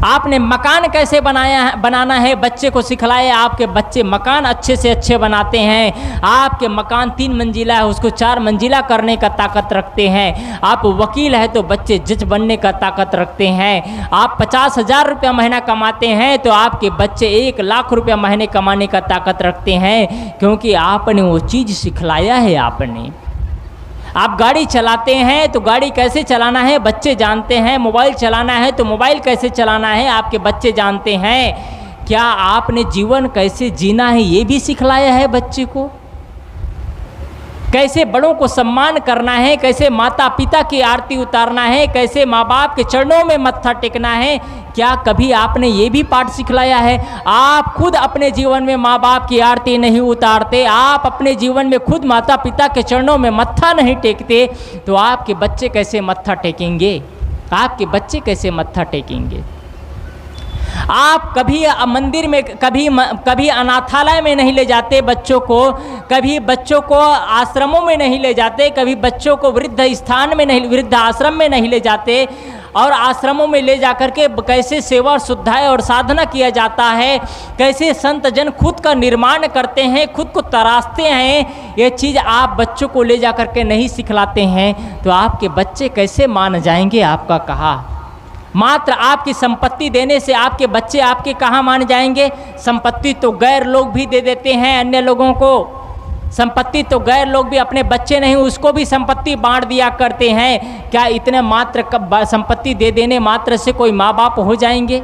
आपने मकान कैसे बनाना है बच्चे को सिखलाया, आपके बच्चे मकान अच्छे से अच्छे बनाते हैं। आपके मकान 3 मंजिला है, उसको 4 मंजिला करने का ताकत रखते हैं। आप वकील है तो बच्चे जज बनने का ताकत रखते हैं। आप 50,000 रुपया महीना कमाते हैं तो आपके बच्चे 1 लाख रुपया महीने कमाने का ताकत रखते हैं, क्योंकि आपने वो चीज़ सिखलाया है। आपने आप गाड़ी चलाते हैं तो गाड़ी कैसे चलाना है बच्चे जानते हैं। मोबाइल चलाना है तो मोबाइल कैसे चलाना है आपके बच्चे जानते हैं। क्या आपने जीवन कैसे जीना है ये भी सिखलाया है बच्चे को? कैसे बड़ों को सम्मान करना है, कैसे माता पिता की आरती उतारना है, कैसे माँ बाप के चरणों में मत्था टेकना है, क्या कभी आपने ये भी पाठ सिखलाया है? आप खुद अपने जीवन में माँ बाप की आरती नहीं उतारते, आप अपने जीवन में खुद माता पिता के चरणों में मत्था नहीं टेकते, तो आपके बच्चे कैसे मत्था टेकेंगे? आपके बच्चे कैसे मत्था टेकेंगे? आप कभी मंदिर में, कभी अनाथालय में नहीं ले जाते बच्चों को, कभी बच्चों को आश्रमों में नहीं ले जाते, कभी बच्चों को वृद्ध आश्रम में नहीं ले जाते। और आश्रमों में ले जाकर के कैसे सेवा और शुद्धाई और साधना किया जाता है, कैसे संत जन खुद का निर्माण करते हैं, खुद को तराशते हैं, ये चीज़ आप बच्चों को ले जा कर के नहीं सिखलाते हैं, तो आपके बच्चे कैसे मान जाएंगे आपका कहा? मात्र आपकी संपत्ति देने से आपके बच्चे आपके कहाँ मान जाएंगे? संपत्ति तो गैर लोग भी दे देते हैं अन्य लोगों को। संपत्ति तो गैर लोग भी, अपने बच्चे नहीं उसको भी संपत्ति बांट दिया करते हैं। क्या इतने मात्र संपत्ति दे देने मात्र से कोई माँ बाप हो जाएंगे?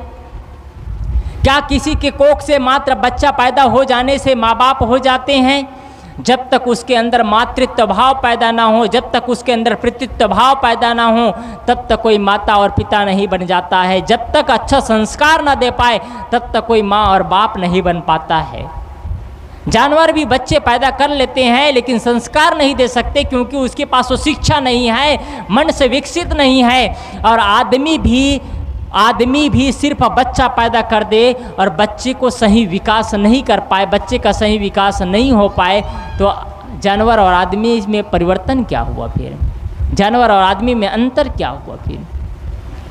क्या किसी के कोख से मात्र बच्चा पैदा हो जाने से माँ बाप हो जाते हैं? जब तक उसके अंदर मातृत्व भाव पैदा ना हो, जब तक उसके अंदर पितृत्व भाव पैदा ना हो, तब तक कोई माता और पिता नहीं बन जाता है। जब तक अच्छा संस्कार ना दे पाए तब तक कोई माँ और बाप नहीं बन पाता है। जानवर भी बच्चे पैदा कर लेते हैं लेकिन संस्कार नहीं दे सकते, क्योंकि उसके पास वो शिक्षा नहीं है, मन से विकसित नहीं है। और आदमी भी सिर्फ बच्चा पैदा कर दे और बच्चे को सही विकास नहीं कर पाए, बच्चे का सही विकास नहीं हो पाए, तो जानवर और आदमी में परिवर्तन क्या हुआ? फिर जानवर और आदमी में अंतर क्या हुआ? फिर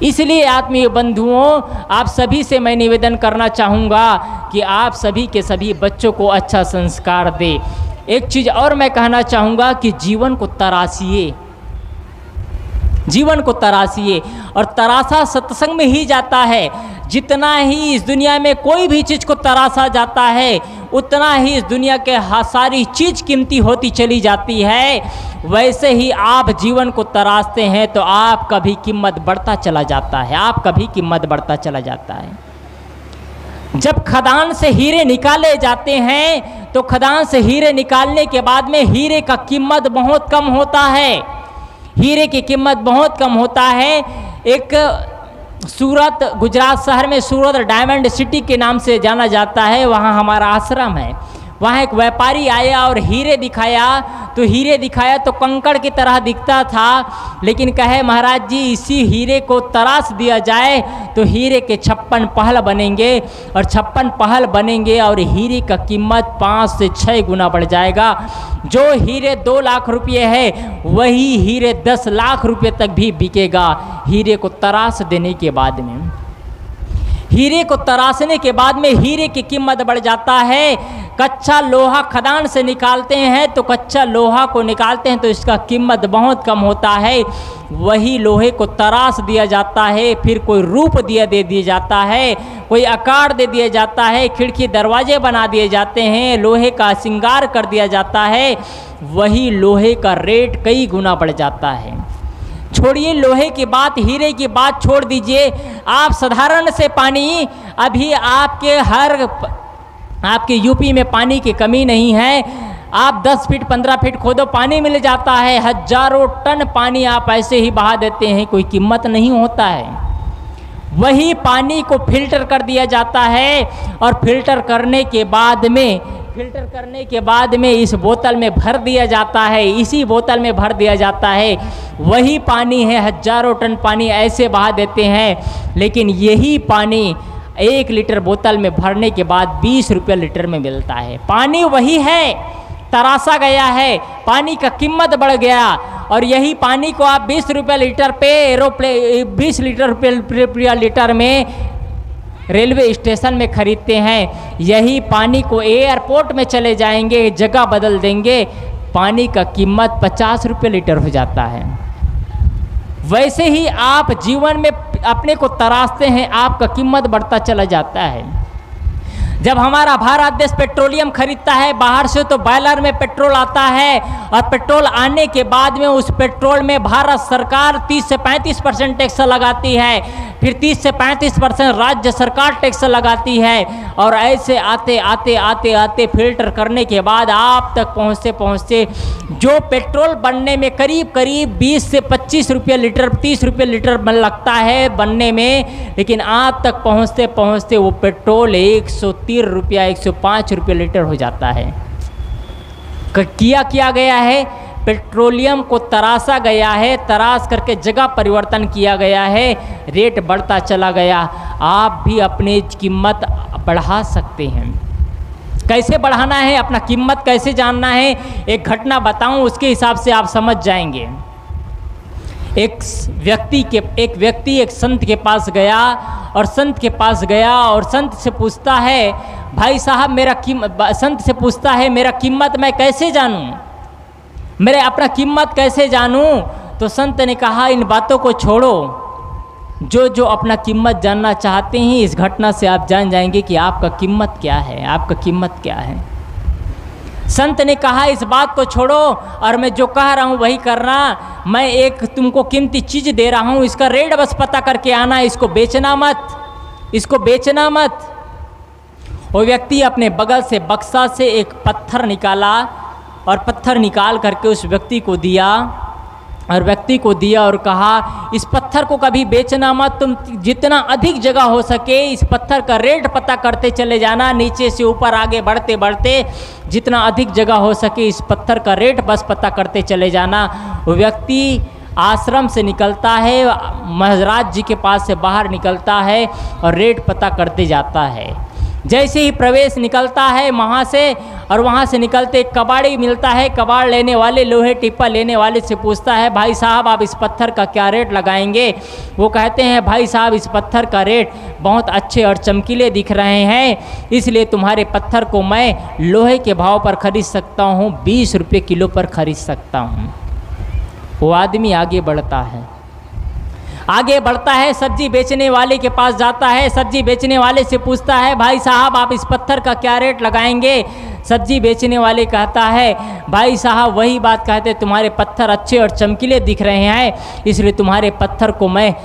इसलिए आत्मीय बंधुओं, आप सभी से मैं निवेदन करना चाहूँगा कि आप सभी के सभी बच्चों को अच्छा संस्कार दे। एक चीज़ और मैं कहना चाहूँगा कि जीवन को तराशिए, जीवन को तराशिए। और तराशा सत्संग में ही जाता है। जितना ही इस दुनिया में कोई भी चीज़ को तराशा जाता है, उतना ही इस दुनिया के सारी चीज़ कीमती होती चली जाती है। वैसे ही आप जीवन को तराशते हैं तो आपका भी कीमत बढ़ता चला जाता है, आपका भी कीमत बढ़ता चला जाता है। जब खदान से हीरे निकाले जाते हैं तो खदान से हीरे निकालने के बाद में हीरे का कीमत बहुत कम होता है, हीरे की कीमत बहुत कम होता है। एक सूरत, गुजरात शहर में सूरत डायमंड सिटी के नाम से जाना जाता है, वहाँ हमारा आश्रम है। वहाँ एक व्यापारी आया और हीरे दिखाया तो कंकड़ की तरह दिखता था, लेकिन कहे महाराज जी इसी हीरे को तराश दिया जाए तो हीरे के 56 पहल बनेंगे, और 56 पहल बनेंगे और हीरे का कीमत 5 से 6 गुना बढ़ जाएगा। जो हीरे 2 लाख रुपये है वही हीरे 10 लाख रुपये तक भी बिकेगा। हीरे को तराश देने के बाद में, हीरे को तराशने के बाद में हीरे की कीमत बढ़ जाता है। कच्चा लोहा खदान से निकालते हैं तो कच्चा लोहा को निकालते हैं तो इसका कीमत बहुत कम होता है। वही लोहे को तराश दिया जाता है, फिर कोई रूप दे दिया जाता है, कोई आकार दे दिया जाता है, खिड़की दरवाजे बना दिए जाते हैं, लोहे का श्रृंगार कर दिया जाता है। वही लोहे का रेट कई गुना बढ़ जाता है। छोड़िए लोहे की बात, हीरे की बात छोड़ दीजिए। आप साधारण से पानी, अभी आपके यूपी में पानी की कमी नहीं है। आप 10 फीट 15 फीट खोदो पानी मिल जाता है। हजारों टन पानी आप ऐसे ही बहा देते हैं, कोई कीमत नहीं होता है। वही पानी को फिल्टर कर दिया जाता है और फिल्टर करने के बाद में इस बोतल में भर दिया जाता है, इसी बोतल में भर दिया जाता है। वही पानी है, हजारों टन पानी ऐसे बहा देते हैं, लेकिन यही पानी 1 लीटर बोतल में भरने के बाद 20 रुपये लीटर में मिलता है। पानी वही है, तरासा गया है, पानी का कीमत बढ़ गया, और यही पानी को आप 20 रुपये लीटर पे 20 रुपये लीटर में रेलवे स्टेशन में खरीदते हैं। यही पानी को एयरपोर्ट में चले जाएंगे, जगह बदल देंगे, पानी का कीमत 50 रुपये लीटर हो जाता है। वैसे ही आप जीवन में अपने को तराशते हैं, आपका कीमत बढ़ता चला जाता है। जब हमारा भारत देश पेट्रोलियम खरीदता है बाहर से, तो बॉयलर में पेट्रोल आता है, और पेट्रोल आने के बाद में उस पेट्रोल में भारत सरकार 30 से 35% टैक्स लगाती है, फिर 30 से 35% राज्य सरकार टैक्स लगाती है, और ऐसे आते आते आते आते फिल्टर करने के बाद आप तक पहुँचते पहुँचते जो पेट्रोल बनने में करीब करीब 20 से 25 रुपये लीटर, 30 रुपये लीटर लगता है बनने में, लेकिन आप तक पहुँचते पहुँचते वो पेट्रोल 130 रुपया 105 रुपये लीटर हो जाता है। किया गया है, पेट्रोलियम को तराशा गया है, तराश करके जगह परिवर्तन किया गया है, रेट बढ़ता चला गया। आप भी अपनी कीमत बढ़ा सकते हैं। कैसे बढ़ाना है, अपना कीमत कैसे जानना है, एक घटना बताऊं, उसके हिसाब से आप समझ जाएंगे। एक व्यक्ति एक संत के पास गया, और संत के पास गया और संत से पूछता है, भाई साहब संत से पूछता है मेरा कीमत मैं कैसे जानूं, मेरे अपना कीमत कैसे जानूं? तो संत ने कहा, इन बातों को छोड़ो, जो अपना कीमत जानना चाहते हैं, इस घटना से आप जान जाएंगे कि आपका कीमत क्या है, आपका कीमत क्या है। संत ने कहा, इस बात को छोड़ो और मैं जो कह रहा हूँ वही करना। मैं एक तुमको कीमती चीज़ दे रहा हूँ, इसका रेट बस पता करके आना, इसको बेचना मत, इसको बेचना मत। वो व्यक्ति अपने बगल से बक्सा से एक पत्थर निकाला, और पत्थर निकाल करके उस व्यक्ति को दिया, और कहा, इस पत्थर को कभी बेचना मत, तुम जितना अधिक जगह हो सके इस पत्थर का रेट पता करते चले जाना, नीचे से ऊपर आगे बढ़ते बढ़ते जितना अधिक जगह हो सके इस पत्थर का रेट बस पता करते चले जाना। वो व्यक्ति आश्रम से निकलता है, महाराज जी के पास से बाहर निकलता है और रेट पता करते जाता है। जैसे ही प्रवेश निकलता है वहाँ से, और वहाँ से निकलते एक कबाड़ी मिलता है, कबाड़ लेने वाले, लोहे टिप्पा लेने वाले से पूछता है, भाई साहब आप इस पत्थर का क्या रेट लगाएंगे? वो कहते हैं, भाई साहब इस पत्थर का रेट बहुत अच्छे और चमकीले दिख रहे हैं, इसलिए तुम्हारे पत्थर को मैं लोहे के भाव पर खरीद सकता हूँ, 20 रुपये किलो पर खरीद सकता हूँ। वो आदमी आगे बढ़ता है, सब्जी बेचने वाले के पास जाता है, सब्जी बेचने वाले से पूछता है, भाई साहब आप इस पत्थर का क्या रेट लगाएंगे? सब्जी बेचने वाले कहता है, भाई साहब वही बात कहते, तुम्हारे पत्थर अच्छे और चमकीले दिख रहे हैं, इसलिए तुम्हारे पत्थर को मैं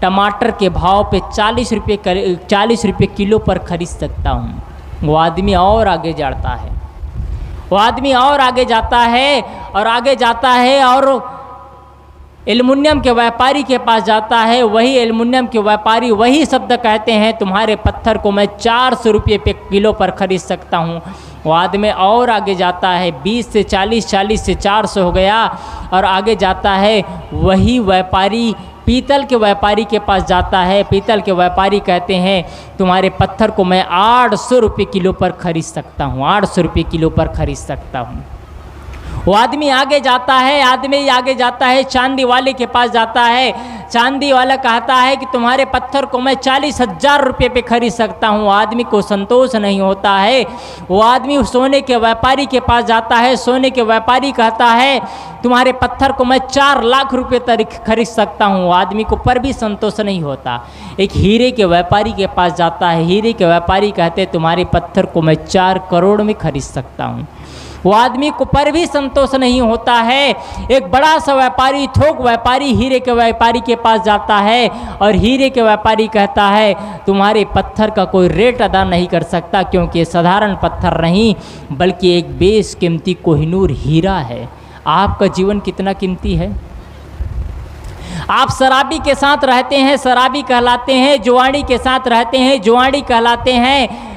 टमाटर के भाव पे 40 रुपये किलो पर खरीद सकता हूँ। वो आदमी और आगे जाता है और एल्युमिनियम के व्यापारी के पास जाता है। वही एल्युमिनियम के व्यापारी वही शब्द कहते हैं, तुम्हारे पत्थर को मैं 400 रुपये पे किलो पर खरीद सकता हूँ। वो आदमी और आगे जाता है, 20 से 40, 40 से 400 हो गया, और आगे जाता है। वही व्यापारी पीतल के व्यापारी के पास जाता है, पीतल के व्यापारी कहते हैं, तुम्हारे पत्थर को मैं 800 रुपये किलो पर खरीद सकता हूँ, 800 रुपये किलो पर खरीद सकता हूँ। वो आदमी आगे जाता है, चांदी वाले के पास जाता है। चांदी वाला कहता है कि तुम्हारे पत्थर को मैं 40,000 रुपये पे खरीद सकता हूँ। आदमी को संतोष नहीं होता है। वो आदमी सोने के व्यापारी के पास जाता है। सोने के व्यापारी कहता है तुम्हारे पत्थर को मैं 4 लाख रुपये तक खरीद सकता हूँ। आदमी को पर भी संतोष नहीं होता। एक हीरे के व्यापारी के पास जाता है। हीरे के व्यापारी कहते हैं तुम्हारे पत्थर को मैं 4 करोड़ में खरीद सकता हूँ। वो आदमी को पर भी संतोष नहीं होता है। एक बड़ा सा व्यापारी, थोक व्यापारी हीरे के व्यापारी के पास जाता है और हीरे के व्यापारी कहता है तुम्हारे पत्थर का कोई रेट अदा नहीं कर सकता, क्योंकि ये साधारण पत्थर नहीं बल्कि एक बेशकीमती कोहिनूर हीरा है। आपका जीवन कितना कीमती है। आप शराबी के साथ रहते हैं, शराबी कहलाते हैं। जुआड़ी के साथ रहते हैं, जुआड़ी कहलाते हैं।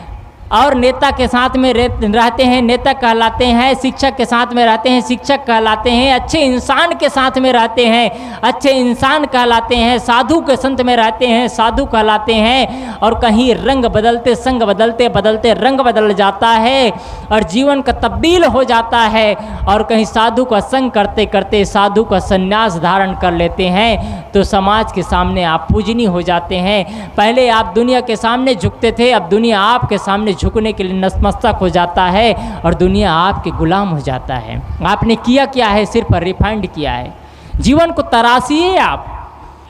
और नेता के साथ में रहते हैं, नेता कहलाते हैं। शिक्षक के साथ में रहते हैं, शिक्षक कहलाते हैं। अच्छे इंसान के साथ में रहते हैं, अच्छे इंसान कहलाते हैं। साधु के संत में रहते हैं, साधु कहलाते हैं। और कहीं रंग बदलते, संग बदलते बदलते रंग बदल जाता है और जीवन का तब्दील हो जाता है। और कहीं साधु का संग करते करते साधु का संन्यास धारण कर लेते हैं तो समाज के सामने आप पूजनीय हो जाते हैं। पहले आप दुनिया के सामने झुकते थे, अब दुनिया आपके सामने झुकने के लिए नतमस्तक हो जाता है और दुनिया आपके गुलाम हो जाता है। आपने किया क्या है? सिर्फ रिफाइंड किया है। जीवन को तराशिए आप।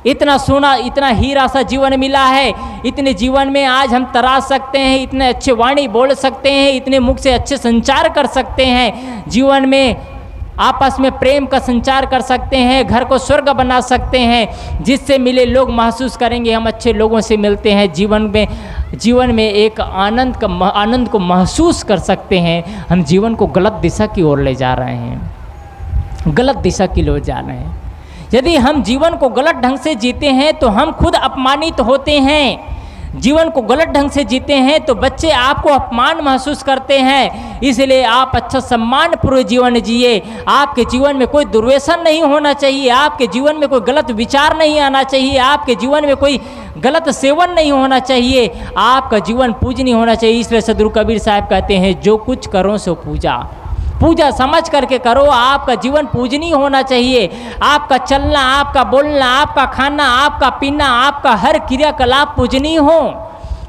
इतना सोना, इतना हीरा सा जीवन मिला है, इतने जीवन में आज हम तराश सकते हैं, इतने अच्छे वाणी बोल सकते हैं, इतने मुख से अच्छे संचार कर सकते हैं, जीवन में आपस में प्रेम का संचार कर सकते हैं, घर को स्वर्ग बना सकते हैं, जिससे मिले लोग महसूस करेंगे हम अच्छे लोगों से मिलते हैं। जीवन में एक आनंद को महसूस कर सकते हैं। हम जीवन को गलत दिशा की ओर ले जा रहे हैं, गलत दिशा की ओर जा रहे हैं। यदि हम जीवन को गलत ढंग से जीते हैं तो हम खुद अपमानित होते हैं। जीवन को गलत ढंग से जीते हैं तो बच्चे आपको अपमान महसूस करते हैं। इसलिए आप अच्छा सम्मानपूर्वक जीवन जिए। आपके जीवन में कोई दुर्व्यसन नहीं होना चाहिए, आपके जीवन में कोई गलत विचार नहीं आना चाहिए, आपके जीवन में कोई गलत सेवन नहीं होना चाहिए, आपका जीवन पूजनीय होना चाहिए। इसलिए सदगुरु कबीर साहब कहते हैं, जो कुछ करो सो पूजा। पूजा समझ करके करो। आपका जीवन पूजनीय होना चाहिए। आपका चलना, आपका बोलना, आपका खाना, आपका पीना, आपका हर क्रियाकलाप पूजनीय हो।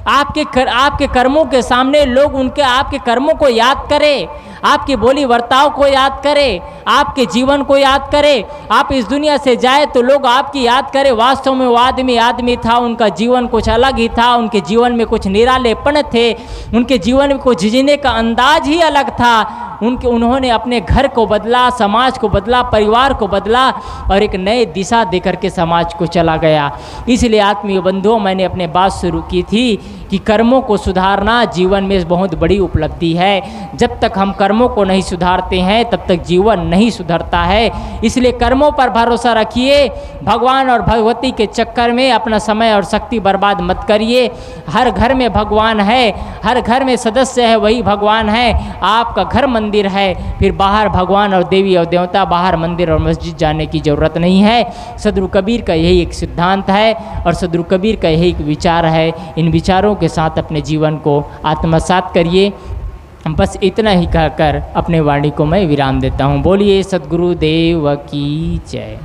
आपके कर्मों के सामने लोग आपके कर्मों को याद करें, आपकी बोली वर्ताव को याद करें, आपके जीवन को याद करें। आप इस दुनिया से जाए तो लोग आपकी याद करें, वास्तव में वो आदमी था, उनका जीवन कुछ अलग ही था, उनके जीवन में कुछ निरालेपन थे, उनके जीवन में कुछ जीने का अंदाज ही अलग था। उन्होंने अपने घर को बदला, समाज को बदला, परिवार को बदला और एक नए दिशा देकर के समाज को चला गया। इसलिए आत्मीय बंधुओं, मैंने अपने बात शुरू की थी कि कर्मों को सुधारना जीवन में बहुत बड़ी उपलब्धि है। जब तक हम कर्मों को नहीं सुधारते हैं तब तक जीवन नहीं सुधरता है। इसलिए कर्मों पर भरोसा रखिए। भगवान और भगवती के चक्कर में अपना समय और शक्ति बर्बाद मत करिए। हर घर में भगवान है, हर घर में सदस्य है, वही भगवान है। आपका घर मंदिर है, फिर बाहर भगवान और देवी और देवता, बाहर मंदिर और मस्जिद जाने की ज़रूरत नहीं है। सदगुरु कबीर का यही एक सिद्धांत है और सदगुरु कबीर का यही एक विचार है। इन विचारों के साथ अपने जीवन को आत्मसात करिए। बस इतना ही कहकर अपने वाणी को मैं विराम देता हूँ। बोलिए सद्गुरुदेव की जय।